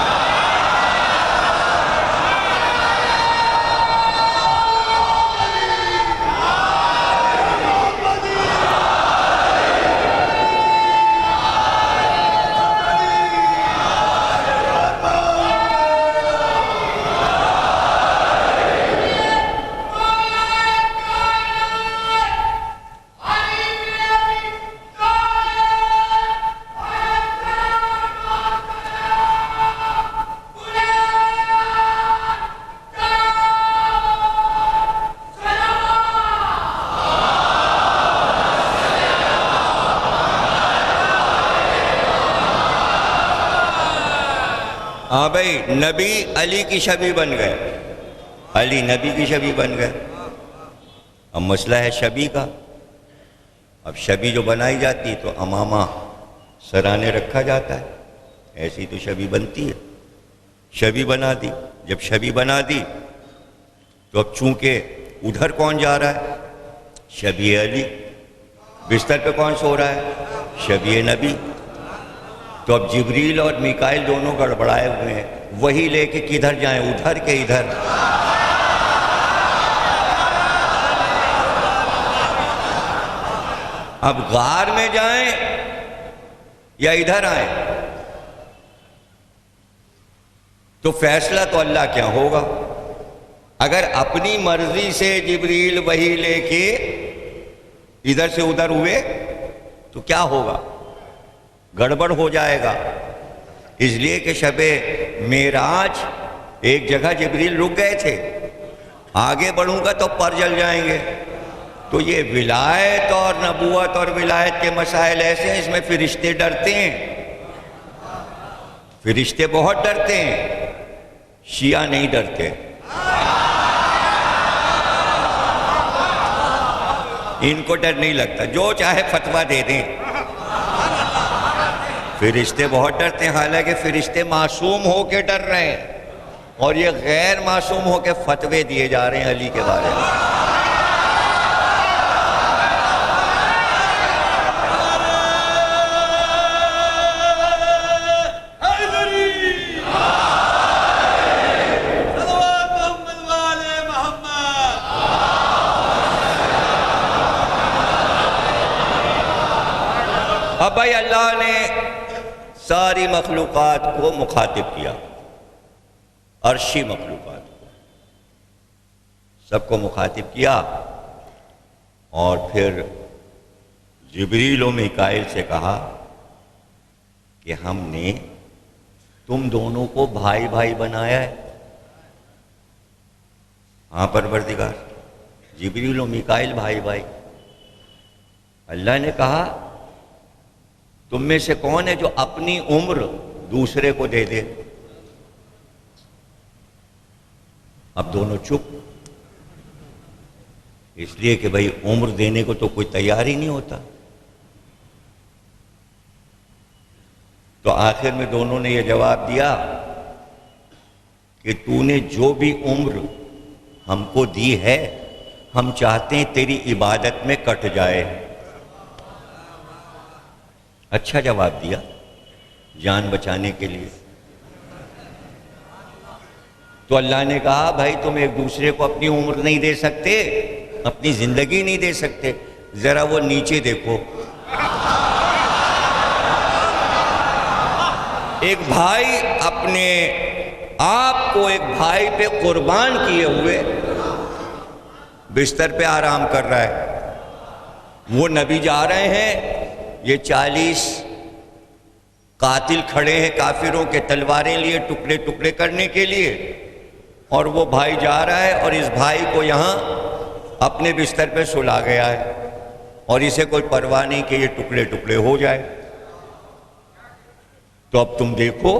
ہاں بھائی، نبی علی کی شبیہ بن گئے، علی نبی کی شبیہ بن گئے۔ اب مسئلہ ہے شبیہ کا، اب شبیہ جو بنائی جاتی تو امامہ سرانے رکھا جاتا ہے، ایسی تو شبیہ بنتی ہے، شبیہ بنا دی۔ جب شبیہ بنا دی تو اب چونکہ ادھر کون جا رہا ہے؟ شبیہ علی، بستر پہ کون سو رہا ہے؟ شبیہ نبی۔ تو اب جبریل اور میکائیل دونوں گڑبڑائے ہوئے ہیں، وہی لے کے کدھر جائیں، ادھر کے ادھر۔ اب غار میں جائیں یا ادھر آئیں؟ تو فیصلہ تو اللہ کیا ہوگا۔ اگر اپنی مرضی سے جبریل وہی لے کے ادھر سے ادھر ہوئے تو کیا ہوگا؟ گڑبڑ ہو جائے گا۔ اس لیے کہ شب معراج ایک جگہ جبریل رک گئے تھے، آگے بڑھوں گا تو پر جل جائیں گے۔ تو یہ ولایت اور نبوت اور ولایت کے مسائل ایسے ہیں، اس میں فرشتے ڈرتے ہیں، فرشتے بہت ڈرتے ہیں، شیعہ نہیں ڈرتے۔ ان کو ڈر نہیں لگتا، جو چاہے فتویٰ دے دیں۔ فرشتے بہت ڈرتے ہیں، حالانکہ فرشتے معصوم ہو کے ڈر رہے ہیں، اور یہ غیر معصوم ہو کے فتوے دیے جا رہے ہیں علی کے بارے میں۔ اب بھائی اللہ نے ساری مخلوقات کو مخاطب کیا، عرشی مخلوقات کو سب کو مخاطب کیا، اور پھر جبریل و میکائیل سے کہا کہ ہم نے تم دونوں کو بھائی بھائی بنایا ہے۔ ہاں پروردگار، جبریل و میکائیل بھائی بھائی۔ اللہ نے کہا تم میں سے کون ہے جو اپنی عمر دوسرے کو دے دے؟ اب دونوں چپ، اس لیے کہ بھائی عمر دینے کو تو کوئی تیار ہی نہیں ہوتا۔ تو آخر میں دونوں نے یہ جواب دیا کہ تو نے جو بھی عمر ہم کو دی ہے، ہم چاہتے ہیں تیری عبادت میں کٹ جائے۔ اچھا جواب دیا جان بچانے کے لیے۔ تو اللہ نے کہا بھائی تم ایک دوسرے کو اپنی عمر نہیں دے سکتے، اپنی زندگی نہیں دے سکتے، ذرا وہ نیچے دیکھو۔ ایک بھائی اپنے آپ کو ایک بھائی پہ قربان کیے ہوئے بستر پہ آرام کر رہا ہے، وہ نبی جا رہے ہیں، یہ 40 قاتل کھڑے ہیں کافروں کے، تلواریں لیے ٹکڑے ٹکڑے کرنے کے لیے، اور وہ بھائی جا رہا ہے اور اس بھائی کو یہاں اپنے بستر پہ سلا گیا ہے، اور اسے کوئی پرواہ نہیں کہ یہ ٹکڑے ٹکڑے ہو جائے۔ تو اب تم دیکھو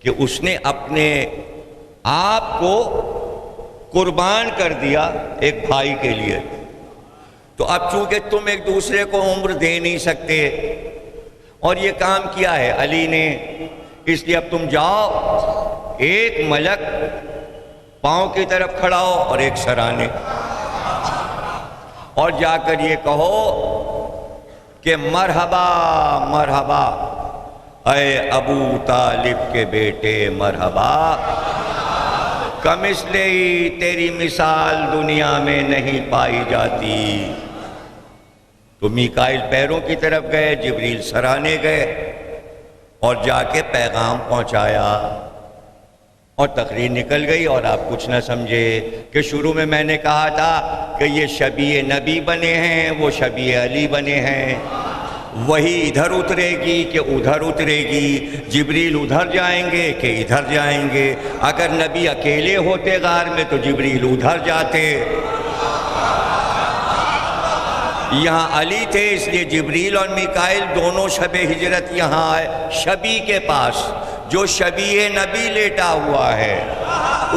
کہ اس نے اپنے آپ کو قربان کر دیا ایک بھائی کے لیے۔ تو اب چونکہ تم ایک دوسرے کو عمر دے نہیں سکتے، اور یہ کام کیا ہے علی نے، اس لیے اب تم جاؤ، ایک ملک پاؤں کی طرف کھڑا ہو اور ایک سرانے، اور جا کر یہ کہو کہ مرحبا مرحبا اے ابو طالب کے بیٹے، مرحبا، کمثلہ تیری مثال دنیا میں نہیں پائی جاتی۔ تو میکائیل پیروں کی طرف گئے، جبریل سرانے گئے، اور جا کے پیغام پہنچایا، اور تقریر نکل گئی۔ اور آپ کچھ نہ سمجھے کہ شروع میں میں نے کہا تھا کہ یہ شبیہ نبی بنے ہیں، وہ شبیہ علی بنے ہیں، وہی ادھر اترے گی کہ ادھر اترے گی، جبریل ادھر جائیں گے کہ ادھر جائیں گے۔ اگر نبی اکیلے ہوتے غار میں تو جبریل ادھر جاتے، یہاں علی تھے اس لیے جبریل اور میکائیل دونوں شب ہجرت یہاں آئے، شبی کے پاس جو شبیہ نبی لیٹا ہوا ہے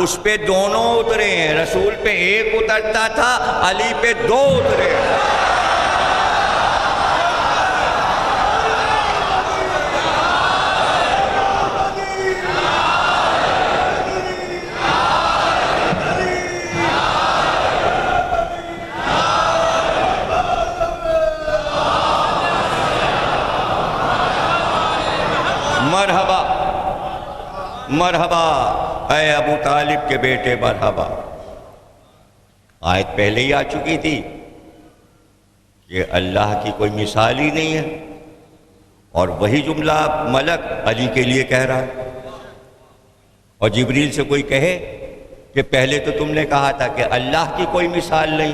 اس پہ دونوں اترے ہیں۔ رسول پہ ایک اترتا تھا، علی پہ 2 اترے۔ مرحبا مرحبا اے ابو طالب کے بیٹے، مرحبا۔ آیت پہلے ہی آ چکی تھی کہ اللہ کی کوئی مثال ہی نہیں ہے، اور وہی جملہ ملک علی کے لیے کہہ رہا ہے۔ اور جبریل سے کوئی کہے کہ پہلے تو تم نے کہا تھا کہ اللہ کی کوئی مثال نہیں،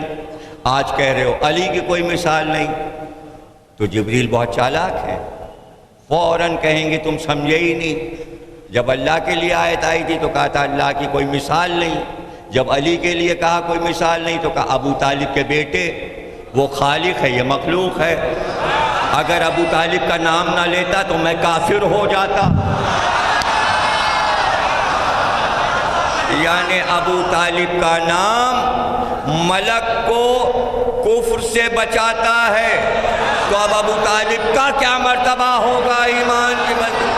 آج کہہ رہے ہو علی کی کوئی مثال نہیں، تو جبریل بہت چالاک ہے، فوراً کہیں گے تم سمجھے ہی نہیں۔ جب اللہ کے لیے آیت آئی تھی تو کہا تھا اللہ کی کوئی مثال نہیں، جب علی کے لیے کہا کوئی مثال نہیں تو کہا ابو طالب کے بیٹے، وہ خالق ہے، یہ مخلوق ہے۔ اگر ابو طالب کا نام نہ لیتا تو میں کافر ہو جاتا۔ یعنی ابو طالب کا نام ملک کو کفر سے بچاتا ہے، تو اب ابو طالب کا کیا مرتبہ ہوگا ایمان کی بندی؟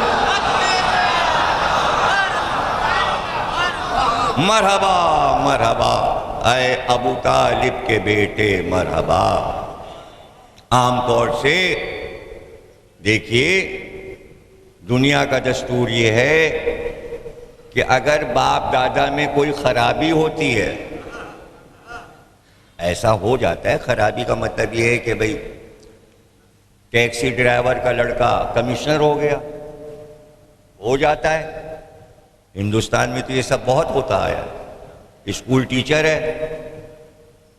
مرحبا مرحبا اے ابو طالب کے بیٹے، مرحبا۔ عام طور سے دیکھیے دنیا کا دستور یہ ہے کہ اگر باپ دادا میں کوئی خرابی ہوتی ہے، ایسا ہو جاتا ہے، خرابی کا مطلب یہ ہے کہ بھئی ٹیکسی ڈرائیور کا لڑکا کمشنر ہو گیا، ہو جاتا ہے، ہندوستان میں تو یہ سب بہت ہوتا ہے، اسکول ٹیچر ہے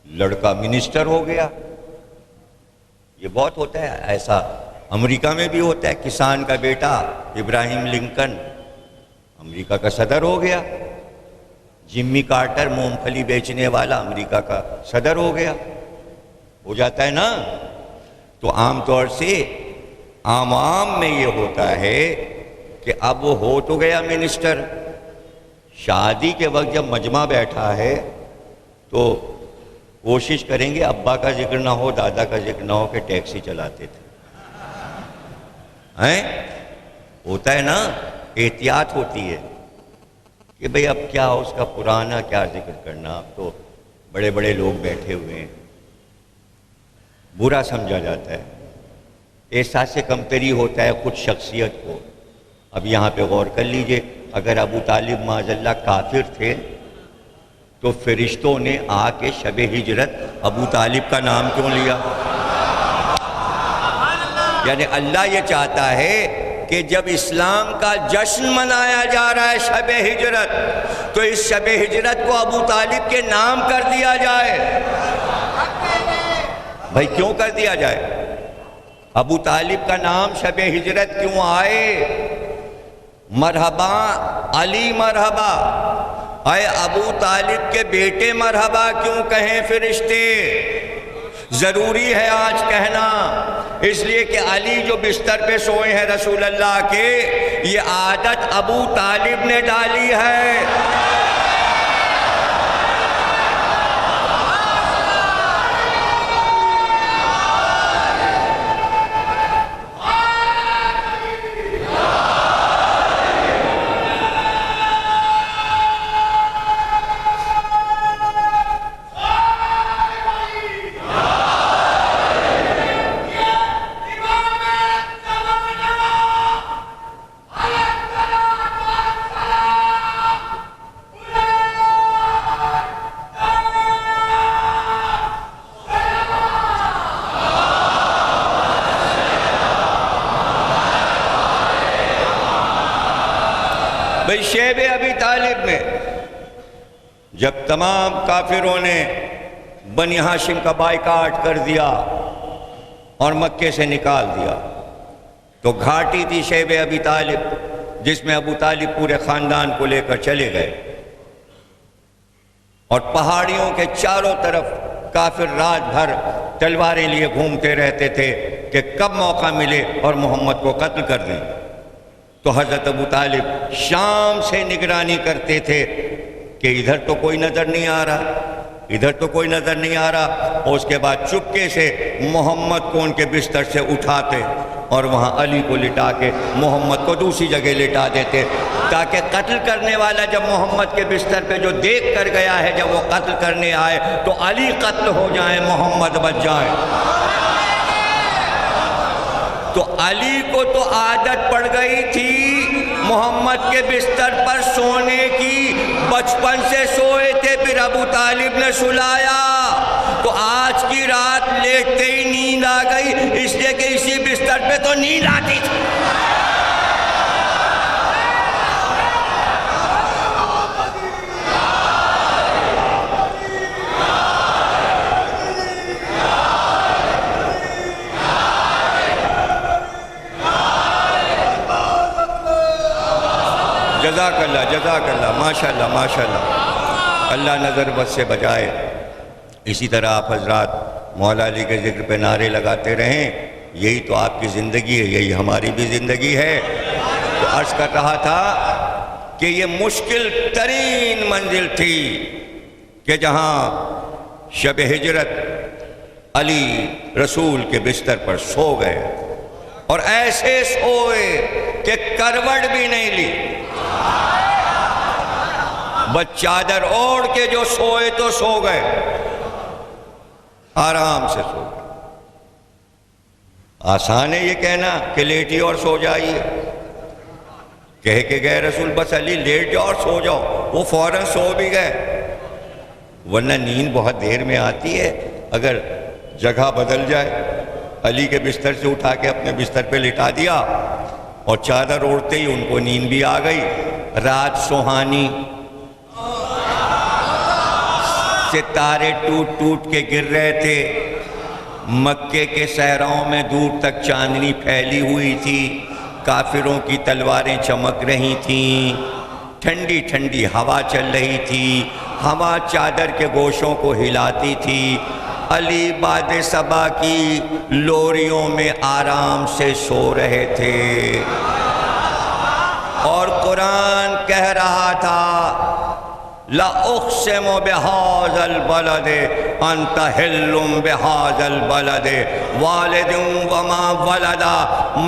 لڑکا منسٹر ہو گیا، یہ بہت ہوتا ہے ایسا۔ امریکہ میں بھی ہوتا ہے، کسان کا بیٹا ابراہیم لنکن امریکہ کا صدر ہو گیا، جمی کارٹر مونگ پھلی بیچنے والا امریکہ کا صدر ہو گیا، ہو جاتا ہے نا۔ تو عام طور سے عام میں یہ ہوتا ہے کہ اب وہ ہو تو گیا منسٹر، شادی کے وقت جب مجمع بیٹھا ہے تو کوشش کریں گے ابا کا ذکر نہ ہو، دادا کا ذکر نہ ہو کہ ٹیکسی چلاتے تھے، ہوتا ہے نا، احتیاط ہوتی ہے کہ بھئی اب کیا اس کا پرانا کیا ذکر کرنا، اب تو بڑے بڑے لوگ بیٹھے ہوئے ہیں، برا سمجھا جاتا ہے، احساس کمتری ہوتا ہے خود شخصیت کو۔ اب یہاں پہ غور کر لیجئے، اگر ابو طالب معاذ اللہ کافر تھے تو فرشتوں نے آ کے شب ہجرت ابو طالب کا نام کیوں لیا؟ یعنی اللہ یہ چاہتا ہے کہ جب اسلام کا جشن منایا جا رہا ہے شب ہجرت، تو اس شب ہجرت کو ابو طالب کے نام کر دیا جائے۔ بھائی کیوں کر دیا جائے؟ ابو طالب کا نام شب ہجرت کیوں آئے؟ مرحبا علی مرحبا، اے ابو طالب کے بیٹے مرحبا کیوں کہیں فرشتے؟ ضروری ہے آج کہنا، اس لیے کہ علی جو بستر پہ سوئے ہیں رسول اللہ کے، یہ عادت ابو طالب نے ڈالی ہے۔ بھئی شیب ابی طالب میں جب تمام کافروں نے بنی ہاشم کا بائیکاٹ کر دیا اور مکے سے نکال دیا، تو گھاٹی تھی شیب ابی طالب جس میں ابو طالب پورے خاندان کو لے کر چلے گئے، اور پہاڑیوں کے چاروں طرف کافر رات بھر تلواریں لیے گھومتے رہتے تھے کہ کب موقع ملے اور محمد کو قتل کر دیں۔ تو حضرت ابو طالب شام سے نگرانی کرتے تھے کہ ادھر تو کوئی نظر نہیں آ رہا، ادھر تو کوئی نظر نہیں آ رہا، اور اس کے بعد چپکے سے محمد کو ان کے بستر سے اٹھاتے اور وہاں علی کو لٹا کے محمد کو دوسری جگہ لٹا دیتے، تاکہ قتل کرنے والا جب محمد کے بستر پہ جو دیکھ کر گیا ہے، جب وہ قتل کرنے آئے تو علی قتل ہو جائیں، محمد بچ جائیں۔ تو علی کو تو عادت پڑ گئی تھی محمد کے بستر پر سونے کی، بچپن سے سوئے تھے، پھر ابو طالب نے سلایا، تو آج کی رات لیٹتے ہی نیند آ گئی، اس لیے کہ اسی بستر پہ تو نیند آتی تھی۔ جزاک اللہ ماشاءاللہ ماشاءاللہ، اللہ نظر بد سے بچائے۔ اسی طرح آپ حضرات مولا علی کے ذکر پہ نعرے لگاتے رہیں، یہی تو آپ کی زندگی ہے، یہی ہماری بھی زندگی ہے۔ تو عرض کر رہا تھا کہ یہ مشکل ترین منزل تھی کہ جہاں شب ہجرت علی رسول کے بستر پر سو گئے، اور ایسے سوئے کہ کروٹ بھی نہیں لی، بس چادر اوڑھ کے جو سوئے تو سو گئے، آرام سے سو گئے۔ آسان ہے یہ کہنا کہ لیٹی اور سو جائیے، کہہ کے گئے رسول بس علی لیٹ جاؤ اور سو جاؤ، وہ فوراً سو بھی گئے، ورنہ نیند بہت دیر میں آتی ہے۔ اگر جگہ بدل جائے، علی کے بستر سے اٹھا کے اپنے بستر پہ لٹا دیا اور چادر اوڑھتے ہی ان کو نیند بھی آ گئی۔ رات سہانی، ستارے ٹوٹ ٹوٹ کے گر رہے تھے، مکے کے صحراؤں میں دور تک چاندنی پھیلی ہوئی تھی، کافروں کی تلواریں چمک رہی تھیں، ٹھنڈی ٹھنڈی ہوا چل رہی تھی، ہوا چادر کے گوشوں کو ہلاتی تھی۔ علی باد صبا کی لوریوں میں آرام سے سو رہے تھے، اور قرآن کہہ رہا تھا لَأُقْسِمُ بِهَٰذَا الْبَلَدِ أَنْتَ حِلٌّ بِهَٰذَا الْبَلَدِ وَالِدٍ وَمَا وَلَدَ،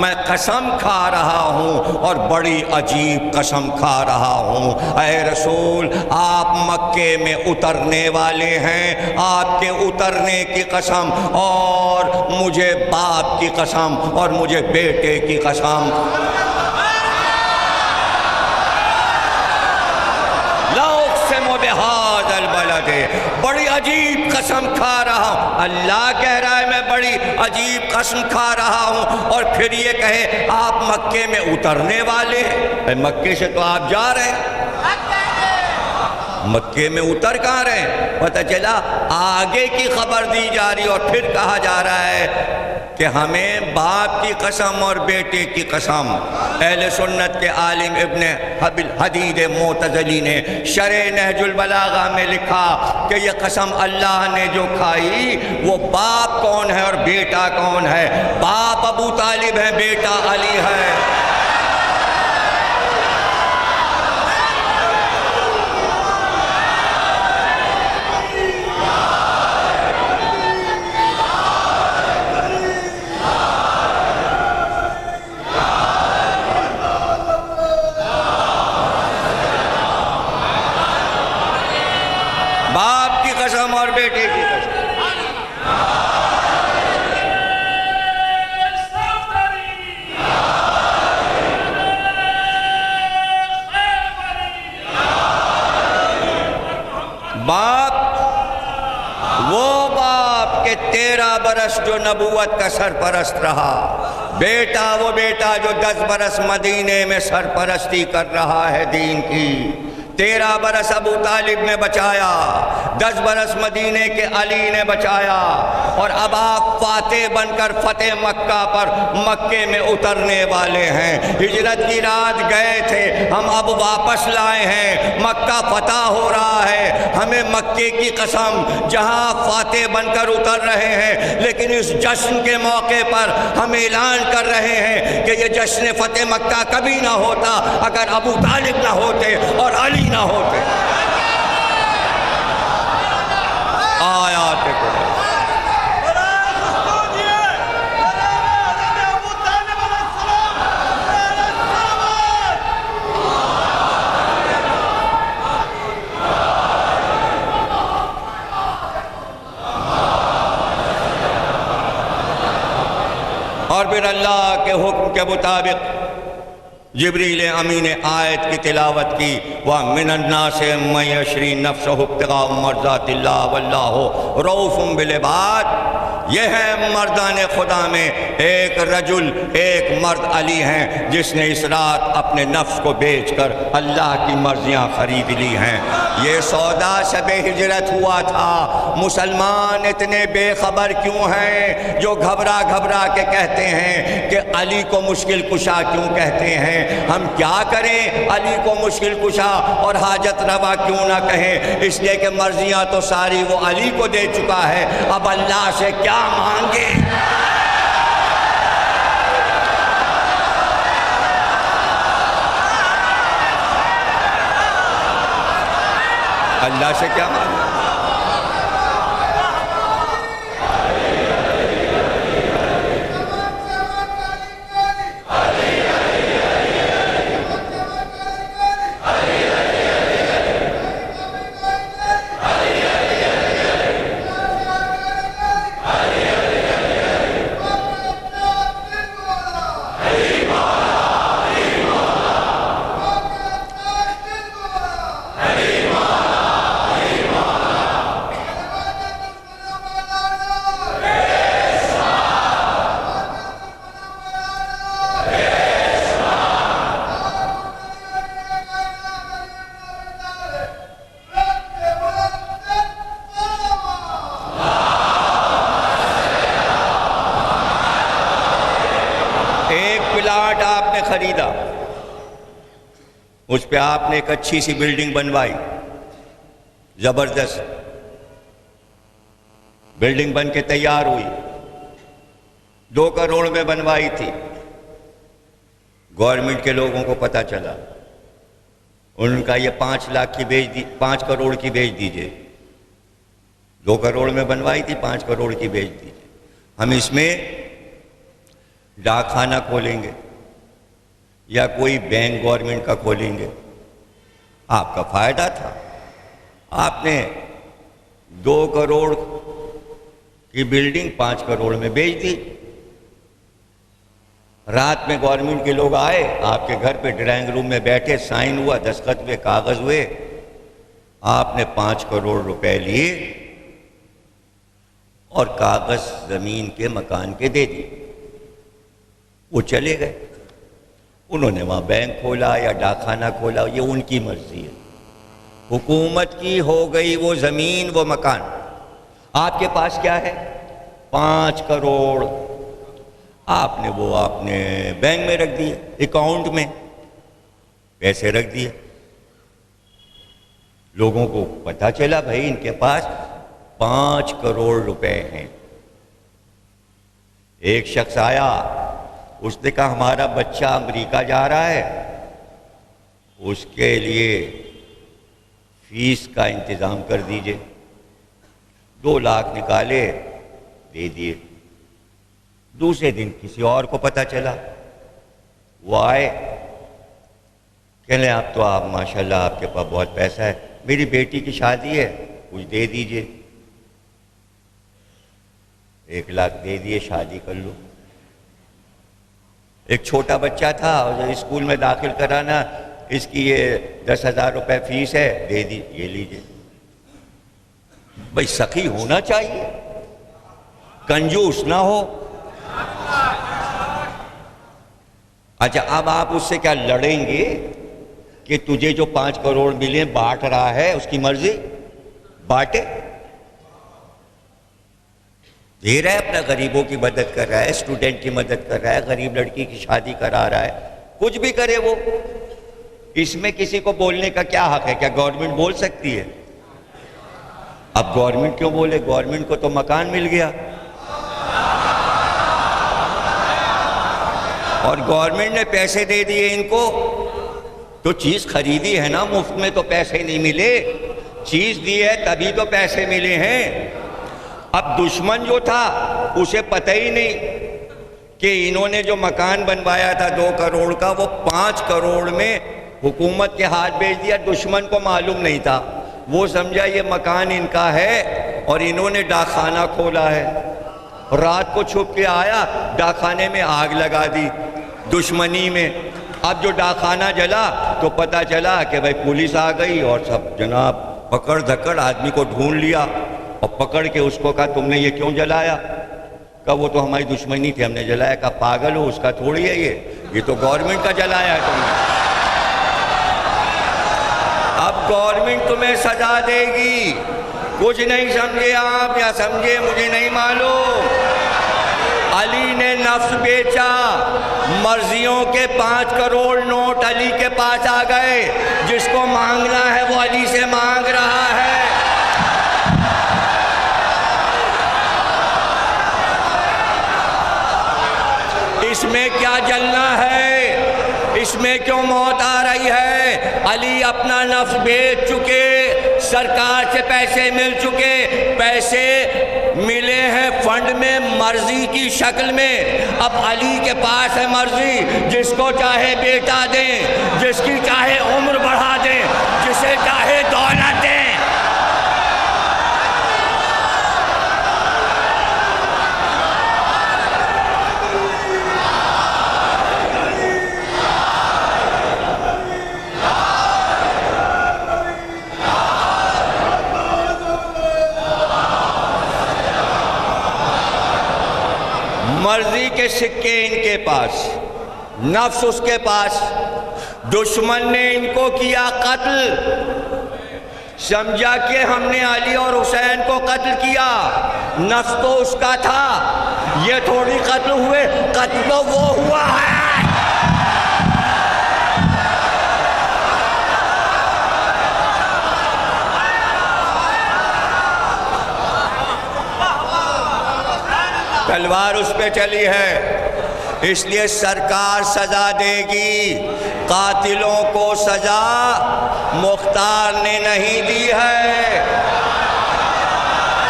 میں قسم کھا رہا ہوں اور بڑی عجیب قسم کھا رہا ہوں، اے رسول آپ مکے میں اترنے والے ہیں، آپ کے اترنے کی قسم، اور مجھے باپ کی قسم اور مجھے بیٹے کی قسم، بہذا البلد، بڑی عجیب قسم کھا رہا ہوں۔ اللہ کہہ رہا ہے میں بڑی عجیب قسم کھا رہا ہوں، اور پھر یہ کہے آپ مکے میں اترنے والے ہیں۔ مکے سے تو آپ جا رہے ہیں، مکے میں اتر کہاں رہے ہیں؟ پتہ چلا آگے کی خبر دی جا رہی، اور پھر کہا جا رہا ہے کہ ہمیں باپ کی قسم اور بیٹے کی قسم۔ اہل سنت کے عالم ابن حدید معتزلی نے شرح نہج البلاغہ میں لکھا کہ یہ قسم اللہ نے جو کھائی وہ باپ کون ہے اور بیٹا کون ہے؟ باپ ابو طالب ہے، بیٹا علی ہے۔ باپ کی قسم اور بیٹے کی قسم۔ باپ وہ باپ کہ 13 برس جو نبوت کا سرپرست رہا، بیٹا وہ بیٹا جو 10 برس مدینے میں سرپرستی کر رہا ہے دین کی۔ 13 برس ابو طالب نے بچایا، 10 برس مدینے کے علی نے بچایا، اور اب آپ فاتح بن کر فتح مکہ پر مکے میں اترنے والے ہیں۔ ہجرت کی رات گئے تھے، ہم اب واپس لائے ہیں، مکہ فتح ہو رہا ہے، ہمیں مکے کی قسم، جہاں فاتح بن کر اتر رہے ہیں، لیکن اس جشن کے موقع پر ہم اعلان کر رہے ہیں کہ یہ جشن فتح مکہ کبھی نہ ہوتا اگر ابو طالب نہ ہوتے اور علی نہ ہوتے۔ آیات قرآن۔ اور پھر اللہ کے حکم کے مطابق جبریل امین نے آیت کی تلاوت کی، وَمِنَ النَّاسِ مَن يَشْرِي نَفْسَهُ ابْتِغَاءَ مَرْضَاتِ اللَّهِ وَاللَّهُ رَءُوفٌ بِالْعِبَادِ۔ یہ ہے مردان خدا میں ایک رجل، ایک مرد علی ہیں جس نے اس رات اپنے نفس کو بیچ کر اللہ کی مرضیاں خرید لی ہیں۔ یہ سودا شب ہجرت ہوا تھا۔ مسلمان اتنے بے خبر کیوں ہیں جو گھبرا گھبرا کے کہتے ہیں کہ علی کو مشکل کشا کیوں کہتے ہیں؟ ہم کیا کریں علی کو مشکل کشا اور حاجت روا کیوں نہ کہیں؟ اس لیے کہ مرضیاں تو ساری وہ علی کو دے چکا ہے، اب اللہ سے کیا مانگے؟ اللہ سے کیا مانگیں؟ آپ نے خریدا، اس پہ آپ نے ایک اچھی سی بلڈنگ بنوائی، زبردست بلڈنگ بن کے تیار ہوئی، 2 کروڑ میں بنوائی تھی۔ گورنمنٹ کے لوگوں کو پتہ چلا، ان کا یہ 5 کروڑ کی بیچ دیجئے، 2 کروڑ میں بنوائی تھی، 5 کروڑ کی بیچ دیجئے، ہم اس میں ڈاک خانہ کھولیں گے یا کوئی بینک گورنمنٹ کا کھولیں گے۔ آپ کا فائدہ تھا، آپ نے 2 کروڑ کی بلڈنگ 5 کروڑ میں بیچ دی۔ رات میں گورنمنٹ کے لوگ آئے، آپ کے گھر پہ ڈرائنگ روم میں بیٹھے، سائن ہوا، دستخط ہوئے، کاغذ ہوئے، آپ نے 5 کروڑ روپے لیے اور کاغذ زمین کے مکان کے دے دیے۔ وہ چلے گئے، انہوں نے وہاں بینک کھولا یا ڈاک خانہ کھولا، یہ ان کی مرضی ہے۔ حکومت کی ہو گئی وہ زمین، وہ مکان۔ آپ کے پاس کیا ہے؟ 5 کروڑ، آپ نے بینک میں رکھ دیے، اکاؤنٹ میں پیسے رکھ دیے۔ لوگوں کو پتہ چلا بھائی ان کے پاس 5 کروڑ روپے ہیں۔ ایک شخص آیا، اس نے کہا ہمارا بچہ امریکہ جا رہا ہے، اس کے لیے فیس کا انتظام کر دیجئے۔ 2 لاکھ نکالے، دے دیے۔ دوسرے دن کسی اور کو پتہ چلا، وہ آئے، کہنے آپ ماشاءاللہ آپ کے پاس بہت پیسہ ہے، میری بیٹی کی شادی ہے، کچھ دے دیجئے۔ 1 لاکھ دے دیے، شادی کر لو۔ ایک چھوٹا بچہ تھا، اسکول میں داخل کرانا، اس کی یہ 10,000 روپے فیس ہے، دے دی، یہ لیجئے۔ بھائی سخی ہونا چاہیے، کنجوس نہ ہو۔ اچھا اب آپ اس سے کیا لڑیں گے کہ تجھے جو 5 کروڑ ملے بانٹ رہا ہے، اس کی مرضی، بانٹے، دے رہا ہے، اپنا غریبوں کی مدد کر رہا ہے، اسٹوڈنٹ کی مدد کر رہا ہے، غریب لڑکی کی شادی کرا رہا ہے، کچھ بھی کرے وہ۔ اس میں کسی کو بولنے کا کیا حق ہے؟ کیا گورنمنٹ بول سکتی ہے؟ اب گورنمنٹ کیوں بولے؟ گورنمنٹ کو تو مکان مل گیا، اور گورنمنٹ نے پیسے دے دیے ان کو، تو چیز خریدی ہے نا، مفت میں تو پیسے نہیں ملے، چیز دی ہے تبھی تو پیسے ملے ہیں۔ اب دشمن جو تھا اسے پتہ ہی نہیں کہ انہوں نے جو مکان بنوایا تھا 2 کروڑ کا، وہ 5 کروڑ میں حکومت کے ہاتھ بھیج دیا۔ دشمن کو معلوم نہیں تھا، وہ سمجھا یہ مکان ان کا ہے، اور انہوں نے ڈاک خانہ کھولا ہے۔ رات کو چھپ کے آیا، ڈاک خانے میں آگ لگا دی دشمنی میں۔ اب جو ڈاک خانہ جلا تو پتہ چلا کہ بھائی پولیس آ گئی، اور سب جناب پکڑ دھکڑ آدمی کو ڈھونڈ لیا، اور پکڑ کے اس کو کہا تم نے یہ کیوں جلایا؟ کہا وہ تو ہماری دشمنی تھی، ہم نے جلایا۔ کہا پاگل ہو، اس کا تھوڑی ہے یہ تو گورنمنٹ کا جلایا ہے تم نے۔ اب گورنمنٹ تمہیں سزا دے گی، کچھ نہیں سمجھے آپ یا سمجھے مجھے نہیں معلوم۔ علی نے نفس بیچا، مرضیوں کے 5 کروڑ نوٹ علی کے پاس آ گئے، جس کو مانگنا ہے وہ علی سے مانگ رہا ہے۔ اس میں کیا جلنا ہے؟ اس میں کیوں موت آ رہی ہے؟ علی اپنا نفس بیچ چکے، سرکار سے پیسے مل چکے، پیسے ملے ہیں فنڈ میں مرضی کی شکل میں۔ اب علی کے پاس ہے مرضی، جس کو چاہے بیٹا دیں، جس کی چاہے عمر بڑھا دیں، جسے چاہے دولت دیں۔ مرضی کے سکے ان کے پاس، نفس اس کے پاس، دشمن نے ان کو کیا قتل، سمجھا کہ ہم نے علی اور حسین کو قتل کیا، نفس تو اس کا تھا، یہ تھوڑی قتل ہوئے، قتل تو وہ ہوا ہے۔ تلوار اس پہ چلی ہے، اس لیے سرکار سزا دے گی۔ قاتلوں کو سزا مختار نے نہیں دی ہے،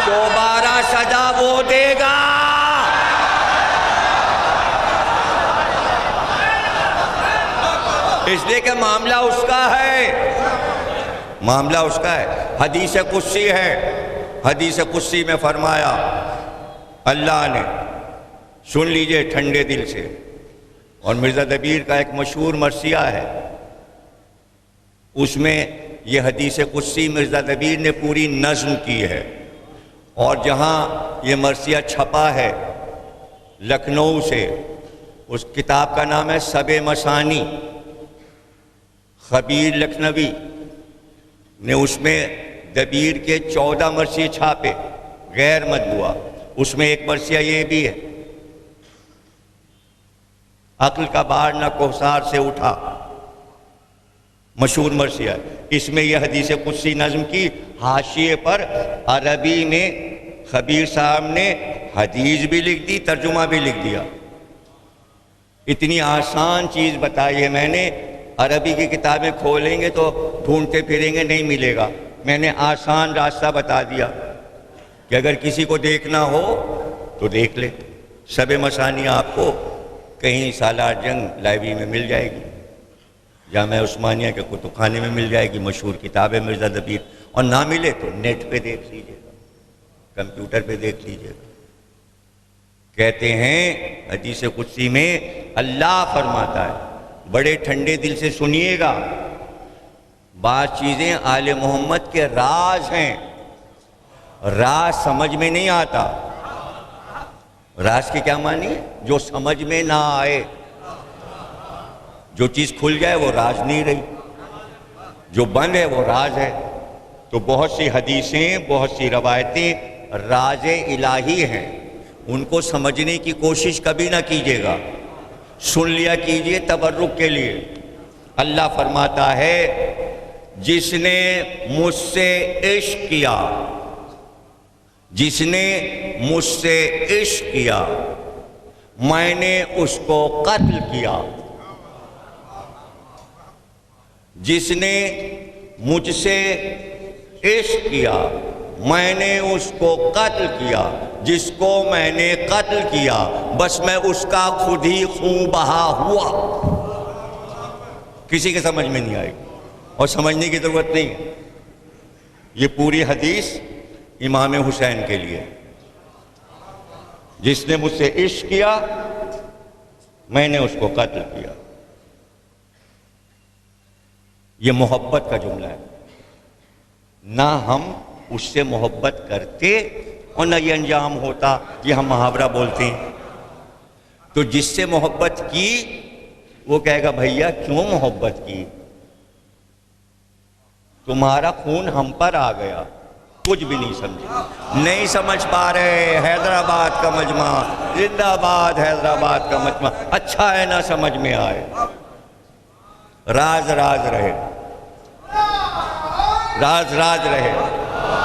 دوبارہ سزا وہ دے گا۔ اس لیے کہ معاملہ اس کا ہے، معاملہ اس کا ہے۔ حدیث قدسی ہے، حدیث قدسی میں فرمایا اللہ نے، سن لیجئے ٹھنڈے دل سے، اور مرزا دبیر کا ایک مشہور مرثیہ ہے، اس میں یہ حدیث قدسی مرزا دبیر نے پوری نظم کی ہے، اور جہاں یہ مرثیہ چھپا ہے لکھنؤ سے، اس کتاب کا نام ہے سب مسانی، خبیر لکھنوی نے اس میں دبیر کے 14 مرثیے چھاپے غیر مطبوعہ، اس میں ایک مرثیہ یہ بھی ہے، عقل کا بار نہ کوثار سے اٹھا، مشہور مرثیہ ہے۔ اس میں یہ حدیث قدسی نظم کی، حاشیے پر عربی میں خبیر صاحب نے حدیث بھی لکھ دی، ترجمہ بھی لکھ دیا۔ اتنی آسان چیز بتائی ہے میں نے، عربی کی کتابیں کھولیں گے تو ڈھونڈتے پھریں گے نہیں ملے گا، میں نے آسان راستہ بتا دیا کہ اگر کسی کو دیکھنا ہو تو دیکھ لے۔ سب مسانی آپ کو کہیں سالار جنگ لائبریری میں مل جائے گی، جامعہ عثمانیہ کے کتب خانے میں مل جائے گی، مشہور کتاب ہے مرزا دبیر، اور نہ ملے تو نیٹ پہ دیکھ لیجیے گا، کمپیوٹر پہ دیکھ لیجیے گا۔ کہتے ہیں حدیث قدسی میں اللہ فرماتا ہے، بڑے ٹھنڈے دل سے سنیے گا، بعض چیزیں آل محمد کے راز ہیں، راز سمجھ میں نہیں آتا۔ راز کی کیا معنی ہے؟ جو سمجھ میں نہ آئے، جو چیز کھل جائے وہ راز نہیں رہی، جو بند ہے وہ راز ہے۔ تو بہت سی حدیثیں، بہت سی روایتیں راز الہی ہیں، ان کو سمجھنے کی کوشش کبھی نہ کیجیے گا، سن لیا کیجیے تبرک کے لیے۔ اللہ فرماتا ہے جس نے مجھ سے عشق کیا، جس نے مجھ سے عشق کیا میں نے اس کو قتل کیا، جس نے مجھ سے عشق کیا میں نے اس کو قتل کیا، جس کو میں نے قتل کیا بس میں اس کا خود ہی خون بہا ہوا۔ کسی کے سمجھ میں نہیں آئے گی اور سمجھنے کی ضرورت نہیں ہے۔ یہ پوری حدیث امام حسین کے لیے، جس نے مجھ سے عشق کیا میں نے اس کو قتل کیا۔ یہ محبت کا جملہ ہے، نہ ہم اس سے محبت کرتے اور نہ یہ انجام ہوتا، یہ ہم محاورہ بولتے ہیں۔ تو جس سے محبت کی وہ کہے گا بھیا کیوں محبت کی، تمہارا خون ہم پر آ گیا، کچھ بھی نہیں سمجھے، نہیں سمجھ پا رہے۔ حیدرآباد کا مجمع زندہ آباد، حیدرآباد کا مجمع، اچھا ہے نہ سمجھ میں آئے، راز راز رہے، راز راز رہے۔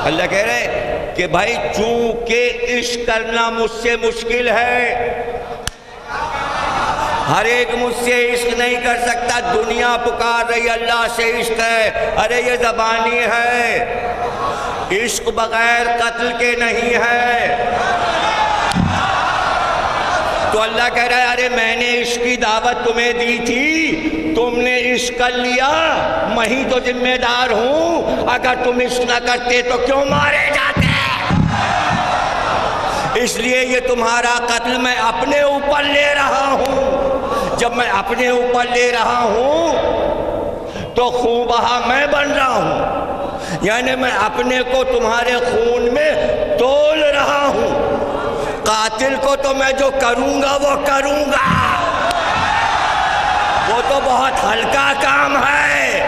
اللہ کہہ رہے کہ بھائی چونکہ عشق کرنا مجھ سے مشکل ہے، ہر ایک مجھ سے عشق نہیں کر سکتا. دنیا پکار رہی اللہ سے عشق ہے. ارے یہ زبانی ہے، عشق بغیر قتل کے نہیں ہے. تو اللہ کہہ رہا ہے ارے میں نے عشق کی دعوت تمہیں دی تھی، تم نے عشق کر لیا، میں ہی تو ذمہ دار ہوں. اگر تم عشق نہ کرتے تو کیوں مارے جاتے؟ اس لیے یہ تمہارا قتل میں اپنے اوپر لے رہا ہوں. جب میں اپنے اوپر لے رہا ہوں تو خون بہا میں بن رہا ہوں، یعنی میں اپنے کو تمہارے خون میں تول رہا ہوں. قاتل کو تو میں جو کروں گا وہ کروں گا، وہ تو بہت ہلکا کام ہے.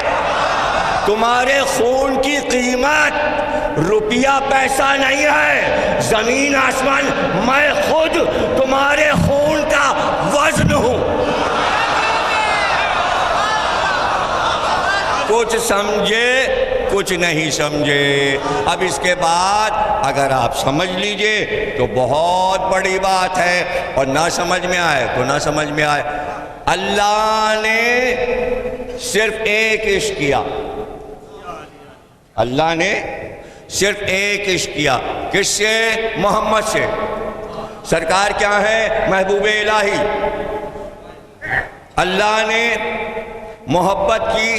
تمہارے خون کی قیمت روپیہ پیسہ نہیں ہے، زمین آسمان، میں خود تمہارے خون کا وزن ہوں. کچھ سمجھے کچھ نہیں سمجھے. اب اس کے بعد اگر آپ سمجھ لیجئے تو بہت بڑی بات ہے، اور نہ سمجھ میں آئے تو نہ سمجھ میں آئے. اللہ نے صرف ایک عشق کیا. اللہ نے صرف ایک عشق کیا. کس سے؟ محمد سے. سرکار کیا ہے؟ محبوب الہی. اللہ نے محبت کی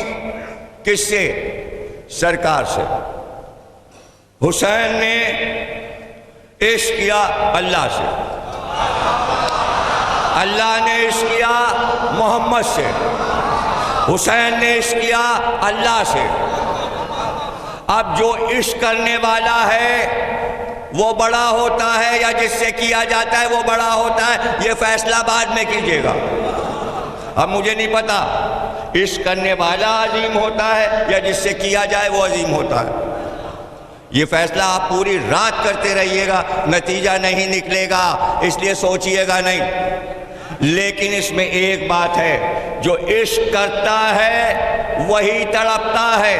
کس سے؟ سرکار سے. حسین نے عشق کیا اللہ سے. اللہ نے عشق کیا محمد سے. حسین نے عشق کیا اللہ سے. اب جو عشق کرنے والا ہے وہ بڑا ہوتا ہے یا جس سے کیا جاتا ہے وہ بڑا ہوتا ہے؟ یہ فیصلہ بعد میں کیجیے گا. اب مجھے نہیں پتا عشق کرنے والا عظیم ہوتا ہے یا جس سے کیا جائے وہ عظیم ہوتا ہے. یہ فیصلہ آپ پوری رات کرتے رہیے گا، نتیجہ نہیں نکلے گا، اس لیے سوچئے گا نہیں. لیکن اس میں ایک بات ہے، جو عشق کرتا ہے وہی تڑپتا ہے.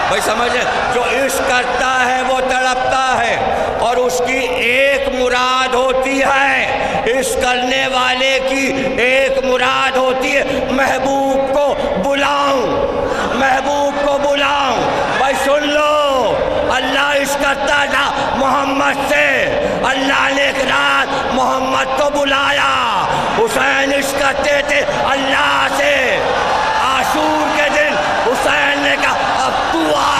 بھائی سمجھیں، جو عشق کرتا ہے وہ تڑپتا ہے، اور اس کی ایک مراد ہوتی ہے، عشق کرنے والے کی ایک مراد ہوتی ہے محبوب کو بلاؤں، محبوب کو بلاؤں. بھائی سن لو، اللہ عشق کرتا تھا محمد سے، اللہ نے ایک رات محمد کو بلایا. حسین عشق کرتے تھے اللہ سے. عاشور کے دن حسین نے کہا اب تو آ.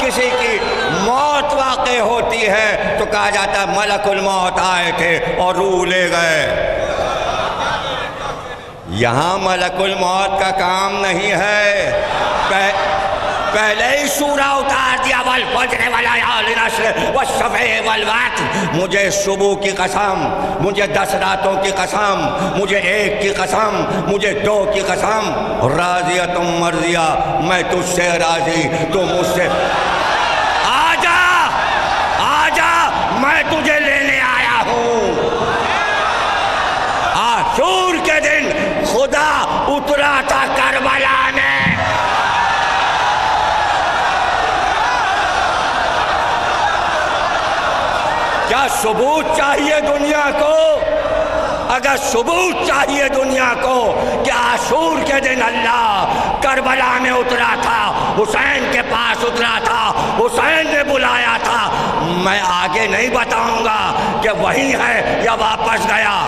کسی کی موت واقع ہوتی ہے تو کہا جاتا ہے ملک الموت آئے تھے اور روح لے گئے. یہاں ملک الموت کا کام نہیں ہے، پہلے ہی سورہ اتار دیا، والفجر وليال عشر والشفع والوتر. مجھے صبح کی قسم، مجھے 10 راتوں کی قسم، مجھے 1 کی قسم، مجھے 2 کی قسم. راضیہ تم مرضیہ، میں تجھ سے راضی، تو مجھ سے آجا، میں تجھے لینے آیا ہوں. عاشور کے دن خدا اترا تھا کربلا میں. کیا ثبوت چاہیے دنیا کو؟ مگر ثبوت چاہیے دنیا کو کہ عاشور کے دن اللہ کربلا میں اترا تھا، حسین کے پاس اترا تھا، حسین نے بلایا تھا۔ میں آگے نہیں بتاؤں گا کہ وہی ہے یا واپس گیا۔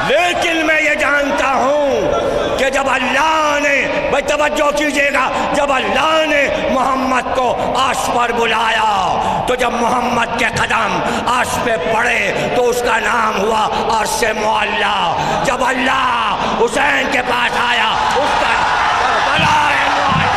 لیکن میں یہ جانتا ہوں کہ جب اللہ نے، بھائی توجہ کیجئے گا، جب اللہ نے محمد کو عرش پر بلایا تو جب محمد کے قدم عرش پہ پڑے تو اس کا نام ہوا عرش معلی۔ جب اللہ حسین کے پاس آیا اس کا کربلا معلی۔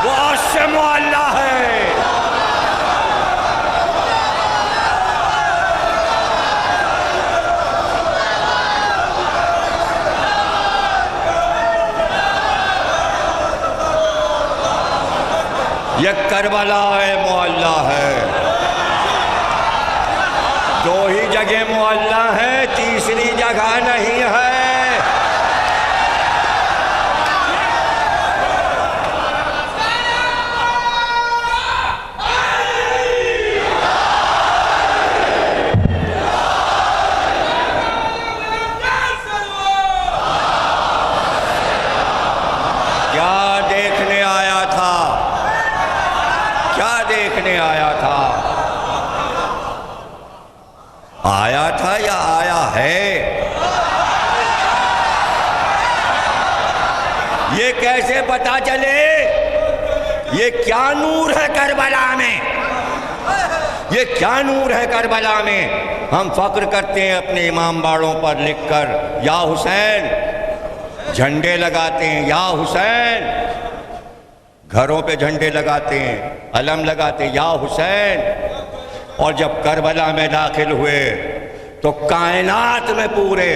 وہ عرش معلی ہے۔ یہ کربلا معلی ہے۔ دو ہی جگہ معلی ہے، تیسری جگہ نہیں ہے۔ کیا دیکھنے آیا تھا؟ کیا دیکھنے آیا تھا؟ آیا تھا یا آیا ہے؟ یہ کیسے پتا چلے؟ یہ کیا نور ہے کربلا میں؟ یہ کیا نور ہے کربلا میں؟ ہم فخر کرتے ہیں اپنے امام باڑوں پر لکھ کر یا حسین، جھنڈے لگاتے ہیں یا حسین، گھروں پہ جھنڈے لگاتے ہیں، علم لگاتے ہیں یا حسین۔ اور جب کربلا میں داخل ہوئے تو کائنات میں پورے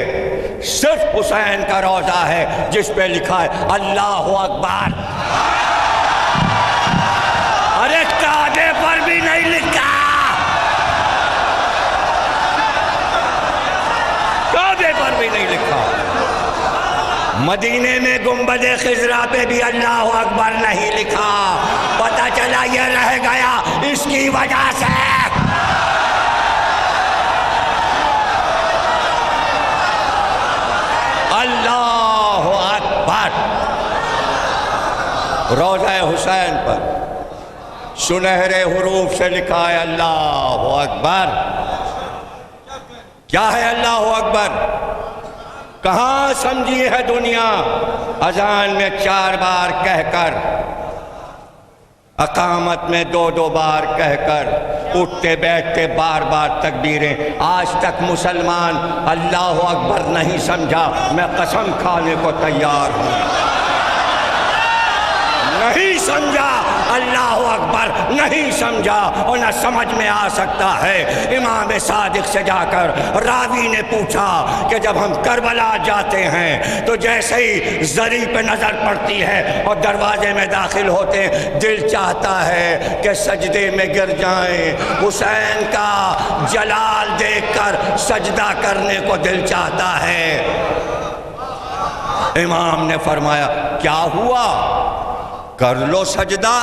صرف حسین کا روضہ ہے جس پہ لکھا ہے اللہ اکبر۔ ارے کعبے پر بھی نہیں لکھا، کعبے پر بھی نہیں لکھا۔ مدینے میں گنبد خضرا پہ بھی اللہ اکبر نہیں لکھا۔ پتہ چلا یہ رہ گیا اس کی وجہ سے۔ اللہ اکبر۔ روضہ حسین پر سنہرے حروف سے لکھا ہے اللہ اکبر۔ کیا ہے اللہ اکبر؟ کہاں سمجھی ہے دنیا؟ اذان میں 4 بار کہہ کر، اقامت میں 2 بار کہہ کر، اٹھتے بیٹھتے بار بار تکبیریں۔ آج تک مسلمان اللہ اکبر نہیں سمجھا، میں قسم کھانے کو تیار ہوں۔ نہیں سمجھا اللہ اکبر، نہیں سمجھا اور نہ سمجھ میں آ سکتا ہے۔ امام صادق سے جا کر راوی نے پوچھا کہ جب ہم کربلا جاتے ہیں تو جیسے ہی زری پہ نظر پڑتی ہے اور دروازے میں داخل ہوتے ہیں، دل چاہتا ہے کہ سجدے میں گر جائیں۔ حسین کا جلال دیکھ کر سجدہ کرنے کو دل چاہتا ہے۔ امام نے فرمایا کیا ہوا؟ کر لو سجدہ۔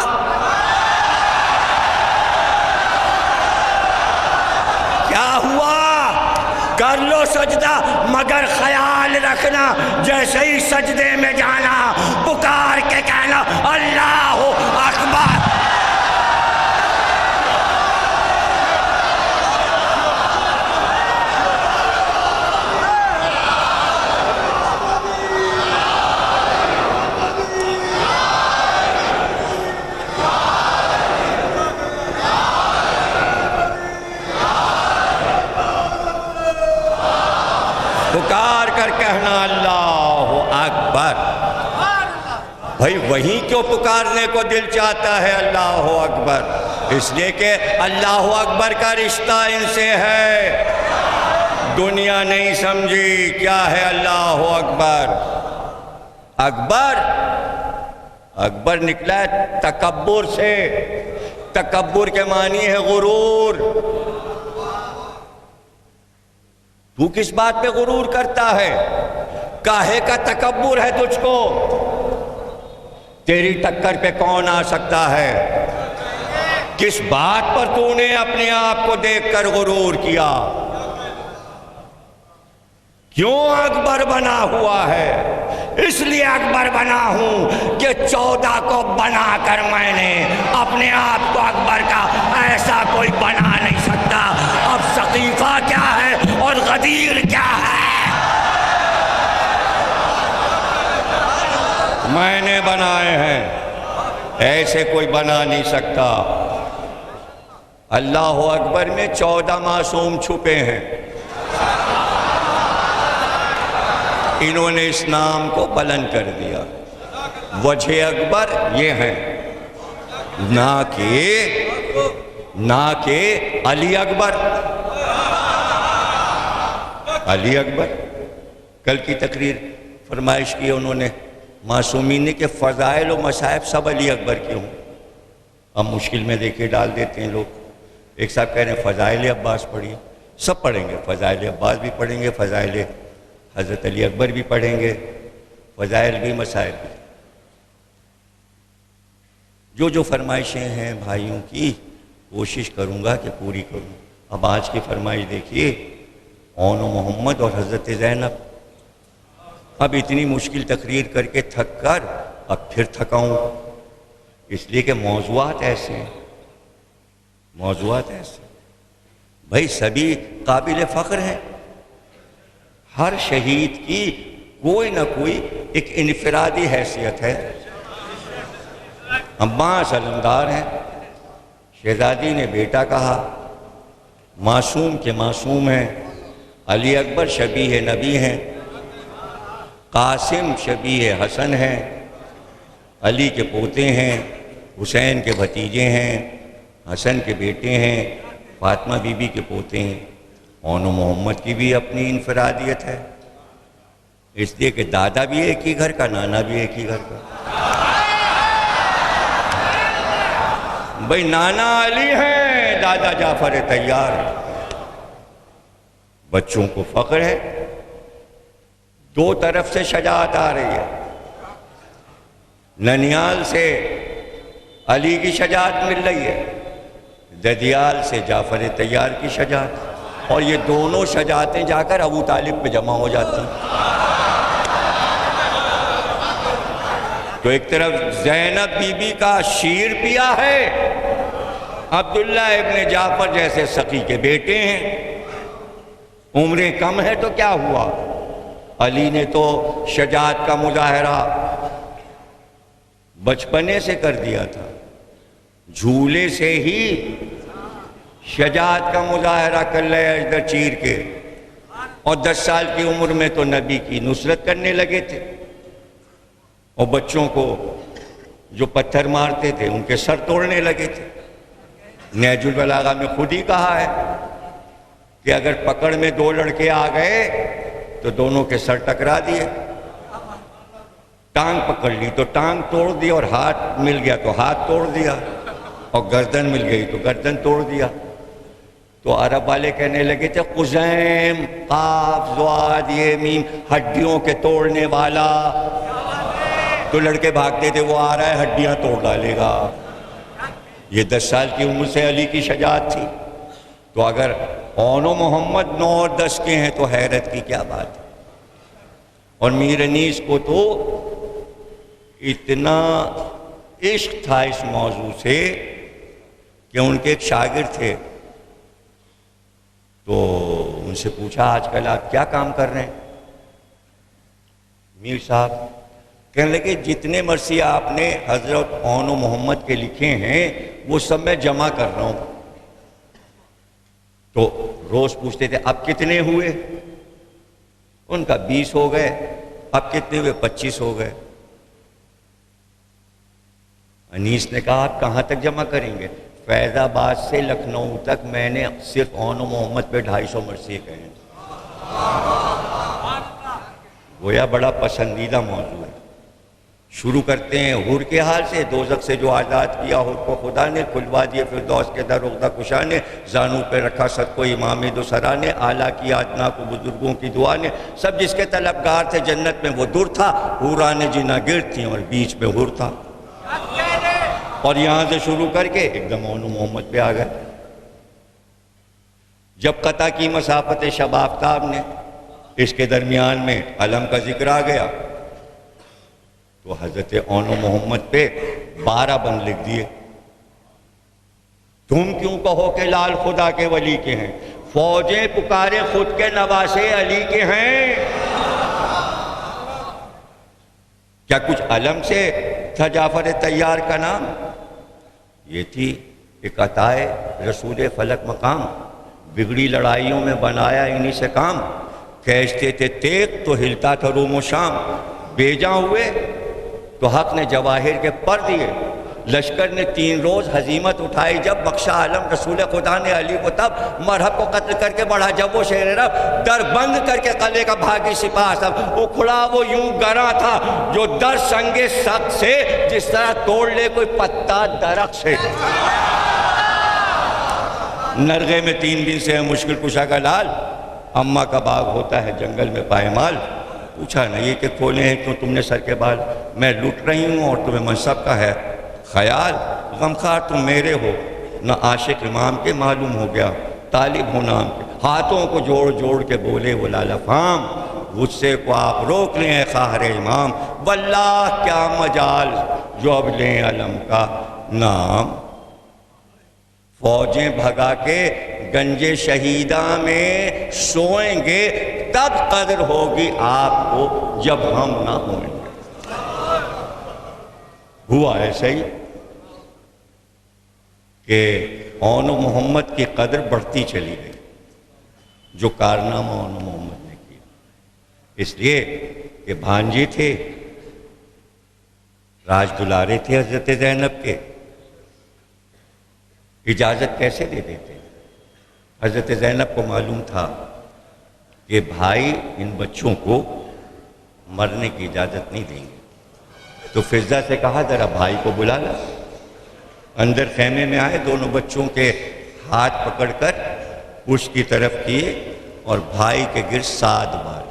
کیا ہوا؟ کر لو سجدہ، مگر خیال رکھنا جیسے ہی سجدے میں جانا پکار کے کہنا اللہ اکبر۔ پکار کر کہنا اللہ اکبر۔ بھائی وہیں کیوں پکارنے کو دل چاہتا ہے اللہ اکبر؟ اس لیے کہ اللہ اکبر کا رشتہ ان سے ہے۔ دنیا نہیں سمجھی کیا ہے اللہ اکبر۔ اکبر اکبر نکلا ہے تکبر سے. تکبر کے معنی ہے غرور. تو کس بات پہ غرور کرتا ہے؟ کاہے کا تکبر ہے تجھ کو؟ تیری ٹکر پہ کون آ سکتا ہے؟ کس بات پر تو نے اپنے آپ کو دیکھ کر غرور کیا؟ کیوں اکبر بنا ہوا ہے؟ اس لیے اکبر بنا ہوں کہ 14 کو بنا کر میں نے اپنے آپ کو اکبر کا ایسا کوئی بنا نہیں سکتا. اب سقیفہ کیا ہے اور غدیر کیا ہے میں نے بنائے ہیں، ایسے کوئی بنا نہیں سکتا. اللہ اکبر میں 14 معصوم چھپے ہیں. انہوں نے اس نام کو بلند کر دیا. وجہ اکبر یہ ہے، نہ کہ علی اکبر. علی اکبر کل کی تقریر فرمائش کی انہوں نے معصومین نے کہ فضائل و مصائب سب علی اکبر کے ہوں. اب مشکل میں دیکھے ڈال دیتے ہیں لوگ. ایک صاحب کہہ رہے ہیں فضائل عباس پڑھیے. سب پڑھیں گے، فضائل عباس بھی پڑھیں گے، فضائل حضرت علی اکبر بھی پڑھیں گے، فضائل بھی مصائب بھی. جو فرمائشیں ہیں بھائیوں کی کوشش کروں گا کہ پوری کروں. اب آج کی فرمائش دیکھیے، اون و محمد اور حضرت زینب. اب اتنی مشکل تقریر کر کے تھک کر اب پھر تھکاؤں، اس لیے کہ موضوعات ایسے ہیں. بھائی سبھی قابل فخر ہیں. ہر شہید کی کوئی نہ کوئی ایک انفرادی حیثیت ہے. عباس علمدار ہیں، شہزادی نے بیٹا کہا، معصوم کے معصوم ہیں. علی اکبر شبیہ نبی ہیں، قاسم شبیہ حسن ہیں، علی کے پوتے ہیں، حسین کے بھتیجے ہیں، حسن کے بیٹے ہیں، فاطمہ بی بی کے پوتے ہیں. اون و محمد کی بھی اپنی انفرادیت ہے، اس لیے کہ دادا بھی ایک ہی گھر کا، نانا بھی ایک ہی گھر کا. بھئی نانا علی ہیں، دادا جعفر طیار ہیں. بچوں کو فخر ہے، دو طرف سے شجاعت آ رہی ہے. ننیال سے علی کی شجاعت مل رہی ہے، ددیال سے جعفر طیار کی شجاعت، اور یہ دونوں شجاعتیں جا کر ابو طالب پہ جمع ہو جاتی ہیں. تو ایک طرف زینب بی بی کا شیر پیا ہے، عبداللہ ابن جعفر جیسے سقی کے بیٹے ہیں. عمریں کم ہے تو کیا ہوا، علی نے تو شجاعت کا مظاہرہ بچپنے سے کر دیا تھا. جھولے سے ہی شجاعت کا مظاہرہ کر لے اجدر چیر کے، اور 10 سال کی عمر میں تو نبی کی نصرت کرنے لگے تھے. اور بچوں کو جو پتھر مارتے تھے ان کے سر توڑنے لگے تھے. نہج البلاغہ میں خود ہی کہا ہے کہ اگر پکڑ میں 2 لڑکے آ گئے تو دونوں کے سر ٹکرا دیے. ٹانگ پکڑ لی تو ٹانگ توڑ دی، اور ہاتھ مل گیا تو ہاتھ توڑ دیا، اور گردن مل گئی تو گردن توڑ دیا. تو عرب والے کہنے لگے تھے قزیم، قاف ضاد یہ میم، ہڈیوں کے توڑنے والا. تو لڑکے بھاگتے تھے وہ آ رہا ہے ہڈیاں توڑ ڈالے گا. یہ 10 سال کی عمر سے علی کی شجاعت تھی. تو اگر اون و محمد 9 اور 10 کے ہیں تو حیرت کی کیا بات ہے. اور میر انیس کو تو اتنا عشق تھا اس موضوع سے کہ ان کے ایک شاگرد تھے، تو ان سے پوچھا آج کل آپ کیا کام کر رہے ہیں؟ میر صاحب کہنے لگے جتنے مرثیے آپ نے حضرت اون و محمد کے لکھے ہیں وہ سب میں جمع کر رہا ہوں. تو روز پوچھتے تھے اب کتنے ہوئے؟ ان کا 20 ہو گئے. اب کتنے ہوئے؟ 25 ہو گئے. انیس نے کہا آپ کہاں تک جمع کریں گے؟ فیض آباد سے لکھنؤ تک میں نے صرف اون و محمد پہ 250 مرثیے کہے ہیں. گویا بڑا پسندیدہ موضوع ہے. شروع کرتے ہیں حور کے حال سے، دوزخ سے جو آزاد کیا حور کو خدا نے، کھلوا دیے فردوس کے در عقدہ کشا نے، زانو پہ رکھا صد کو امام دو سرا نے، اعلیٰ کیا ادنا کو بزرگوں کی دعا نے، سب جس کے طلبگار تھے جنت میں وہ دور تھا، حوران جنا گر تھیں اور بیچ میں حور تھا۔ اور یہاں سے شروع کر کے ایک دم اون محمد پہ آ گئے۔ جب قطع کی مسافت شب آفتاب نے، اس کے درمیان میں علم کا ذکر آ گیا تو حضرت اون محمد پہ 12 بند لکھ دیے۔ تم کیوں کہو کہ لال خدا کے ولی کے ہیں، فوجیں پکارے خود کے نواسے علی کے ہیں۔ کیا کچھ علم سے تھا جعفر طیار کا نام؟ یہ تھی ایک عطائے رسول فلک مقام، بگڑی لڑائیوں میں بنایا انہی سے کام، کھینچتے تھے تیغ تو ہلتا تھا روم و شام، بیجاں ہوئے تو حق نے جواہر کے پر دیے، لشکر نے 3 روز ہزیمت اٹھائی جب، بخشا عالم رسول خدا نے علی کو تب، مرحب کو قتل کر کے بڑھا جب وہ شیر رب، در بند کر کے قلعے کا بھاگی سپاہ سب، اکھڑا وہ یوں گراں تھا جو در سنگ سخت سے، جس طرح توڑ لے کوئی پتا درخت سے۔ نرغے میں 3 دن سے ہے مشکل کشا کا لال، اماں کا باغ ہوتا ہے جنگل میں پائمال، پوچھا نہیں کہ کھولے ہیں کیوں تم نے سر کے بال، میں لٹ رہی ہوں اور تمہیں منصب کا ہے خیال، غمخوار تم میرے ہو نہ عاشق امام کے، معلوم ہو گیا طالب ہو نام کے، ہاتھوں کو جوڑ جوڑ کے بولے وہ لالا فام، غصے کو آپ روک لیں اے خواہر امام، واللہ کیا مجال جو اب لیں علم کا نام۔ فوجیں بھگا کے گنج شہیدہ میں سوئیں گے، تب قدر ہوگی آپ کو جب ہم نہ ہوئیں گے۔ ہوا ایسا ہی کہ اون محمد کی قدر بڑھتی چلی گئی، جو کارنامہ اون محمد نے کیا، اس لیے کہ بھانجے تھے، راج دلارے تھے حضرت زینب کے، اجازت کیسے دے دیتے؟ حضرت زینب کو معلوم تھا کہ بھائی ان بچوں کو مرنے کی اجازت نہیں دیں گے، تو فضہ سے کہا ذرا بھائی کو بلا لا۔ اندر خیمے میں آئے، دونوں بچوں کے ہاتھ پکڑ کر اس کی طرف کیے اور بھائی کے گر 7 بار،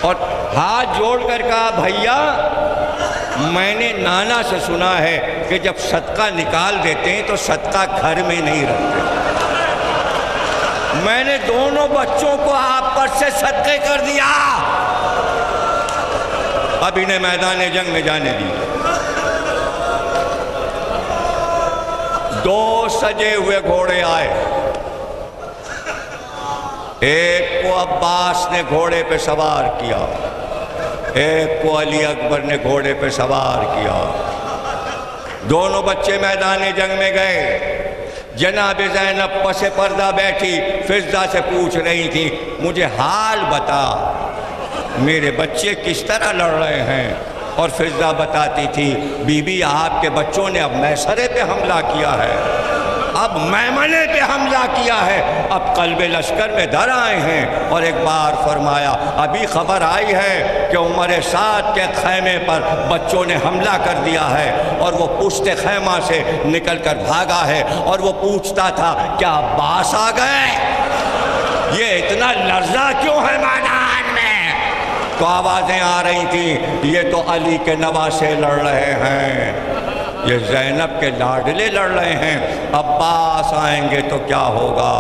اور ہاتھ جوڑ کر کہا بھیا میں نے نانا سے سنا ہے کہ جب صدقہ نکال دیتے ہیں تو صدقہ گھر میں نہیں رکھتے، میں نے دونوں بچوں کو آپ پر سے صدقے کر دیا، اب انہیں میدان جنگ میں جانے دیجیے۔ 2 سجے ہوئے گھوڑے آئے، ایک کو عباس نے گھوڑے پہ سوار کیا، ایک کو علی اکبر نے گھوڑے پہ سوار کیا، دونوں بچے میدان جنگ میں گئے۔ جناب زینب پس پردہ بیٹھی فضہ سے پوچھ رہی تھی مجھے حال بتا میرے بچے کس طرح لڑ رہے ہیں، اور فضہ بتاتی تھی بی بی آپ کے بچوں نے اب میسرے پہ حملہ کیا ہے، اب میمنے پہ حملہ کیا ہے، اب قلب لشکر میں در آئے ہیں، اور ایک بار فرمایا ابھی خبر آئی ہے کہ عمر سعد کے خیمے پر بچوں نے حملہ کر دیا ہے، اور وہ پشت خیمہ سے نکل کر بھاگا ہے، اور وہ پوچھتا تھا کیا عباس آ گئے، یہ اتنا لرزہ کیوں ہے میدان میں؟ تو آوازیں آ رہی تھیں یہ تو علی کے نواسے لڑ رہے ہیں، یہ زینب کے لاڈلے لڑ رہے ہیں، عباس آئیں گے تو کیا ہوگا؟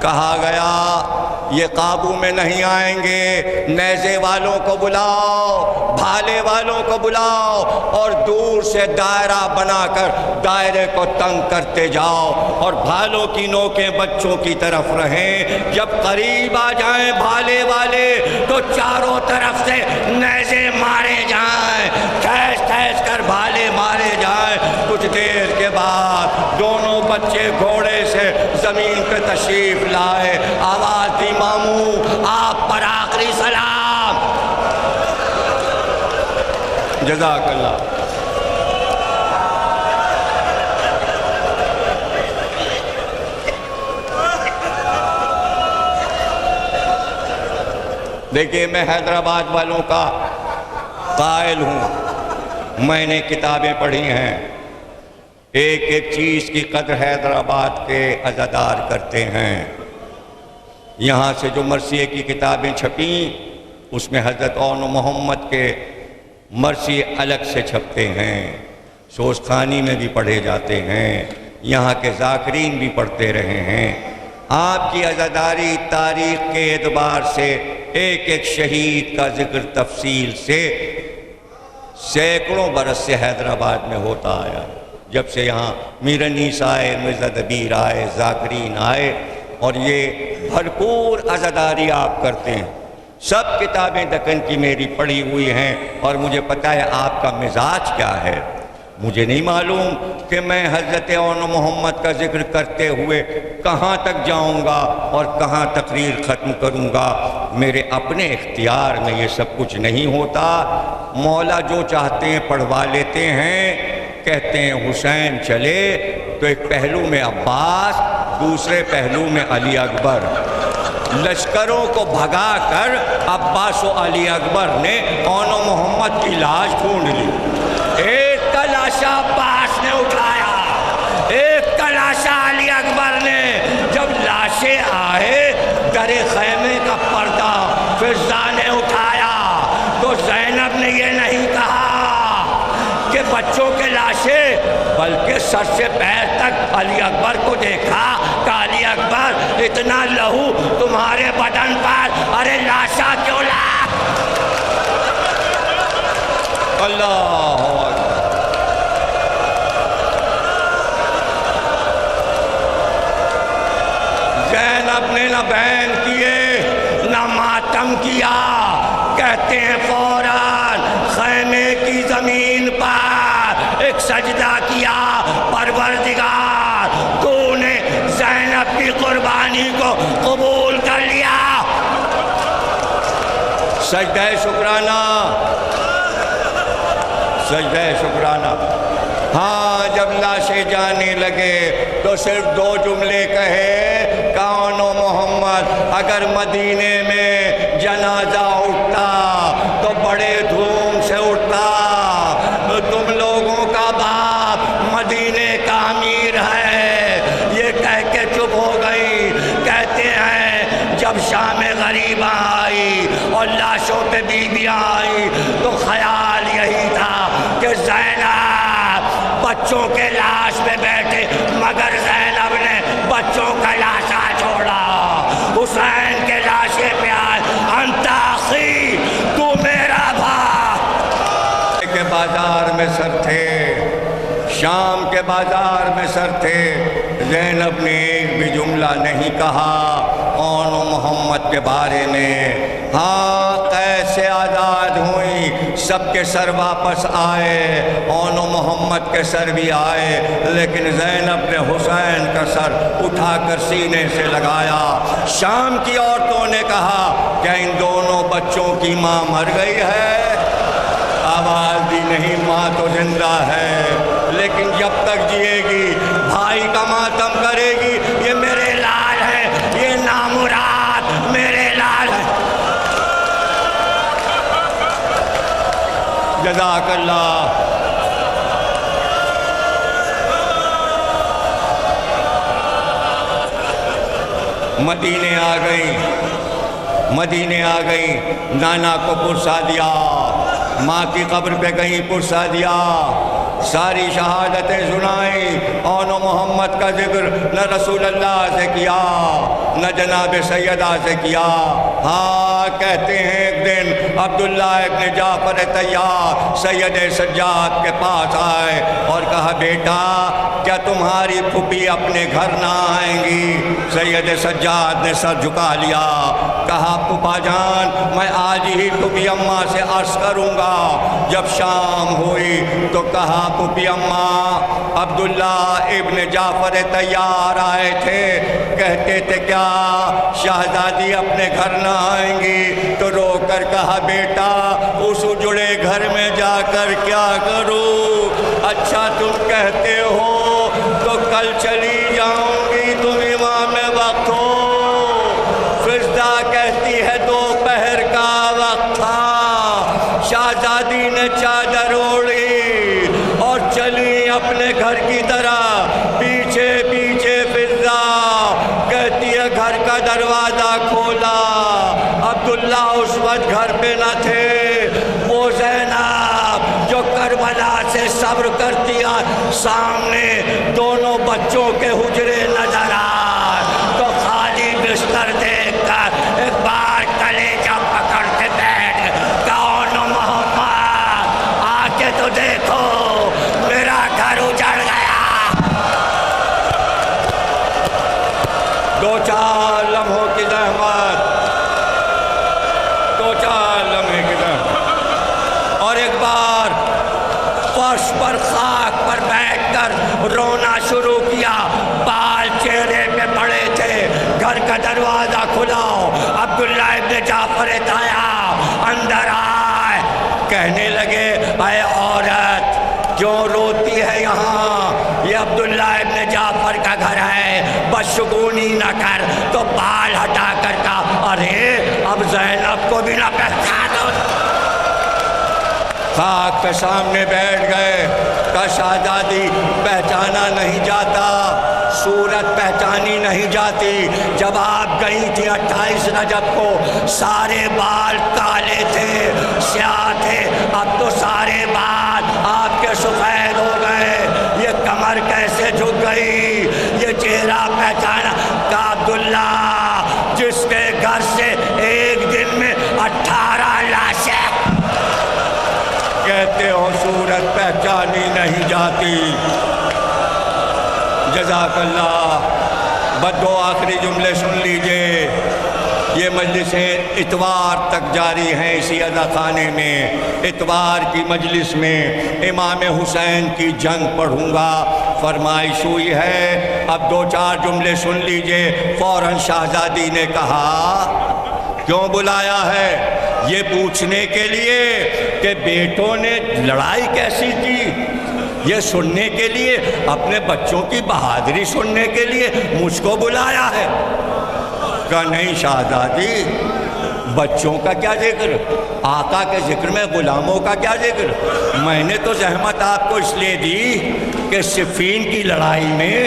کہا گیا یہ قابو میں نہیں آئیں گے، نیزے والوں کو بلاؤ، بھالے والوں کو بلاؤ، اور دور سے دائرہ بنا کر دائرے کو تنگ کرتے جاؤ، اور بھالوں کی نوکیں بچوں کی طرف رہیں، جب قریب آ جائیں بھالے والے تو چاروں طرف سے نیزے مارے جائیں، ٹھیس ٹھیس کر بھالے مارے جائیں۔ کچھ دیر کے بعد دونوں بچے گھوڑے سے زمین پہ تشریف لائے، آواز دی ماموں آپ پر آخری سلام، جزاک اللہ۔ دیکھیے میں حیدرآباد والوں کا قائل ہوں، میں نے کتابیں پڑھی ہیں، ایک ایک چیز کی قدر حیدرآباد کے عزادار کرتے ہیں۔ یہاں سے جو مرثیے کی کتابیں چھپیں اس میں حضرت اون محمد کے مرثیے الگ سے چھپتے ہیں، سوزخانی میں بھی پڑھے جاتے ہیں، یہاں کے ذاکرین بھی پڑھتے رہے ہیں۔ آپ کی عزاداری تاریخ کے اعتبار سے ایک ایک شہید کا ذکر تفصیل سے سینکڑوں برس سے حیدرآباد میں ہوتا آیا، جب سے یہاں میر انیس آئے، مرزا دبیر آئے، ذاکرین آئے، اور یہ بھرپور عزاداری آپ کرتے ہیں۔ سب کتابیں دکن کی میری پڑھی ہوئی ہیں، اور مجھے پتہ ہے آپ کا مزاج کیا ہے۔ مجھے نہیں معلوم کہ میں حضرت اون محمد کا ذکر کرتے ہوئے کہاں تک جاؤں گا اور کہاں تقریر ختم کروں گا۔ میرے اپنے اختیار میں یہ سب کچھ نہیں ہوتا، مولا جو چاہتے ہیں پڑھوا لیتے ہیں۔ کہتے ہیں حسین چلے تو ایک پہلو میں عباس، دوسرے پہلو میں علی اکبر، لشکروں کو بھگا کر عباس و علی اکبر نے اون محمد کی لاش ڈھونڈ لی۔ ایک کا لاشا عباس نے اٹھایا، ایک کا لاشا علی اکبر نے۔ جب لاشیں آئے در خیمے کا پردہ فضا نے اٹھایا تو زینب نے یہ نہیں کہا کہ بچوں کے لاشیں، بلکہ سر سے پیر تک علی اکبر کو دیکھا کہ علی اکبر اتنا لہو تمہارے بدن پر، ارے لاشا کیوں لا؟ اللہ زینب نے نہ بین کیے نہ ماتم کیا، کہتے ہیں فوراً خیمے کی زمین پر ایک سجدہ کیا، پروردگار تو نے زینب کی قربانی کو قبول کر لیا۔ سجدہ شکرانہ، سجدہ شکرانہ۔ ہاں جب لاشیں جانے لگے تو صرف دو جملے کہے، کون و محمد اگر مدینے میں جنازہ اٹھتا تو بڑے دھوم سے اٹھتا، تم لوگوں کا باپ مدینے کا امیر ہے۔ یہ کہہ کے چپ ہو گئی۔ کہتے ہیں جب شام غریباں آئی اور لاشوں پہ بیویاں آئی تو خیال یہی تھا کہ زینب بچوں کے لاش پہ بیٹھے، مگر زینب نے بچوں کا لاشا چھوڑا، حسین کے لاشے پہ آئے، انت اخی، تو میرا بھائی۔ کے بازار میں سر تھے، شام کے بازار میں سر تھے، زینب نے ایک بھی جملہ نہیں کہا اون محمد کے بارے میں۔ ہاں کیسے آزاد ہوئی، سب کے سر واپس آئے، اون محمد کے سر بھی آئے، لیکن زینب نے حسین کا سر اٹھا کر سینے سے لگایا۔ شام کی عورتوں نے کہا کیا ان دونوں بچوں کی ماں مر گئی ہے؟ آواز بھی نہیں، ماں تو زندہ ہے، لیکن جب تک جیے گی بھائی کا ماتم کرے گی۔ یہ میرے لال ہے، یہ نامراد میرے لال ہے۔ جزاک اللہ۔ مدینے آ گئی، مدینے آ گئی، نانا کو پرسا دیا، ماں کی قبر پہ گئیں، پرسا دیا، ساری شہادتیں سنائیں۔ اون محمد کا ذکر نہ رسول اللہ سے کیا نہ جناب سیدہ سے کیا۔ ہاں کہتے ہیں ایک دن عبداللہ ابن جعفر طیار سید سجاد کے پاس آئے اور کہا بیٹا کیا تمہاری پھوپھی اپنے گھر نہ آئیں گی؟ سید سجاد نے سر جھکا لیا، کہا پھوپھا جان میں آج ہی پھوپھی اماں سے عرض کروں گا۔ جب شام ہوئی تو کہا پھوپھی اماں عبداللہ ابن جعفر طیار آئے تھے، کہتے تھے کیا شہزادی اپنے گھر نہ آئیں گی؟ تو رو کر کہا بیٹا اس اجڑے گھر میں جا کر کیا کروں؟ اچھا تم کہتے ہو تو کل چلی جاؤں گی، تم امام وقت ہو۔ فضا کہتی ہے دوپہر کا بیوی نے چادر اوڑھی اور چلی اپنے گھر کی طرح، پیچھے پیچھے فضا کہتی ہے گھر کا دروازہ کھولا، عبداللہ اس وقت گھر پہ نہ تھے، وہ زینب جو کربلا سے صبر کرتی ہے، سامنے دونوں بچوں کے حجرے نظر آئے تو خالی بستر دیکھ کر ایک بار کلیجہ پکڑ کے بیٹھ، کون محمد آ کے تو دیکھو میرا گھر اجڑ گیا۔ دو چار لمحوں کی زحمت، دو چار لمحے کی زحمت، اور ایک بار فرش پر خاک پر بیٹھ کر رونا شروع کیا، بال چہرے پہ پڑے تھے۔ گھر کا دروازہ کھلاؤ، عبداللہ ابن جعفر آیا، اندر آئے، کہنے لگے اے عورت کیوں روتی ہے یہاں؟ یہ عبداللہ ابن جعفر کا گھر ہے، بدشگونی نہ کر۔ تو بال ہٹا کر کہا ارے اب زینب کو بھی نہ پہچان دو۔ خاک کے سامنے بیٹھ گئے، کہ شہزادی پہچانا نہیں جاتا، صورت پہچانی نہیں جاتی۔ جب آپ گئی تھی 28 رجب کو سارے بال کالے تھے، سیاہ تھے، اب تو سارے بال آپ کے سفید ہو گئے، یہ کمر کیسے جھک گئی، یہ چہرہ پہچانا؟ کہ عبداللہ جس کے گھر سے ایک دن میں 18 لاشیں، کہتے ہو صورت پہچانی نہیں جاتی۔ جزاک اللہ۔ بس دو آخری جملے سن لیجئے، یہ مجلسیں اتوار تک جاری ہیں اسی عزا خانے میں۔ اتوار کی مجلس میں امام حسین کی جنگ پڑھوں گا، فرمائش ہوئی ہے، اب دو چار جملے سن لیجئے۔ فوراً شہزادی نے کہا کیوں بلایا ہے؟ یہ پوچھنے کے لیے کہ بیٹوں نے لڑائی کیسی کی، یہ سننے کے لیے، اپنے بچوں کی بہادری سننے کے لیے مجھ کو بلایا ہے؟ کہا نہیں شہزادی، بچوں کا کیا ذکر، آقا کے ذکر میں غلاموں کا کیا ذکر؟ میں نے تو زحمت آپ کو اس لیے دی کہ صفین کی لڑائی میں،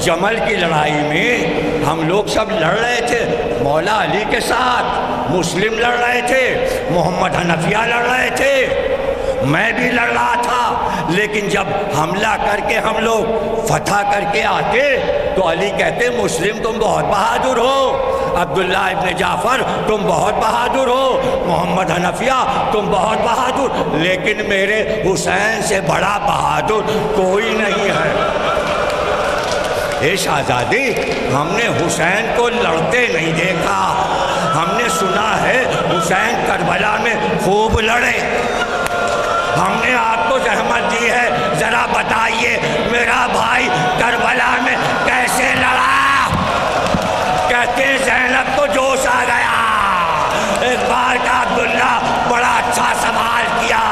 جمل کی لڑائی میں ہم لوگ سب لڑ رہے تھے مولا علی کے ساتھ، مسلم لڑ رہے تھے، محمد حنفیہ لڑ رہے تھے، میں بھی لڑ رہا تھا، لیکن جب حملہ کر کے ہم لوگ فتح کر کے آتے تو علی کہتے مسلم تم بہت بہادر ہو، عبداللہ ابن جعفر تم بہت بہادر ہو، محمد حنفیہ تم بہت بہادر، لیکن میرے حسین سے بڑا بہادر کوئی نہیں ہے۔ اے شہزادی، ہم نے حسین کو لڑتے نہیں دیکھا، ہم نے سنا ہے حسین کربلا میں خوب لڑے، ہم نے آپ کو زحمت دی ہے، ذرا بتائیے میرا بھائی کربلا میں کیسے لڑا؟ کہتے ہیں زینب کو جوش آ گیا، ایک بار کا عبداللہ بڑا اچھا سوال کیا،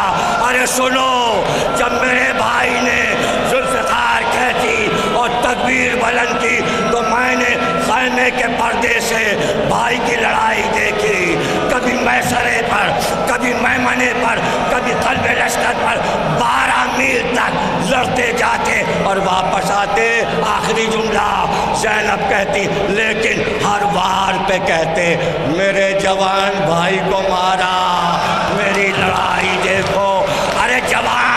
ارے سنو، جب میرے بھائی نے ذوالفقار کہتی اور تکبیر بلند کی تو میں نے خیمے کے پردے سے بھائی کی لڑائی دیکھی، کبھی میسرے پر، کبھی میمنے پر، کبھی قلب لشکر پر، 12 میل تک لڑتے جاتے اور واپس آتے۔ آخری جملہ زینب کہتی لیکن ہر وار پہ کہتے میرے جوان بھائی کو مارا، میری لڑائی دیکھو، ارے جوان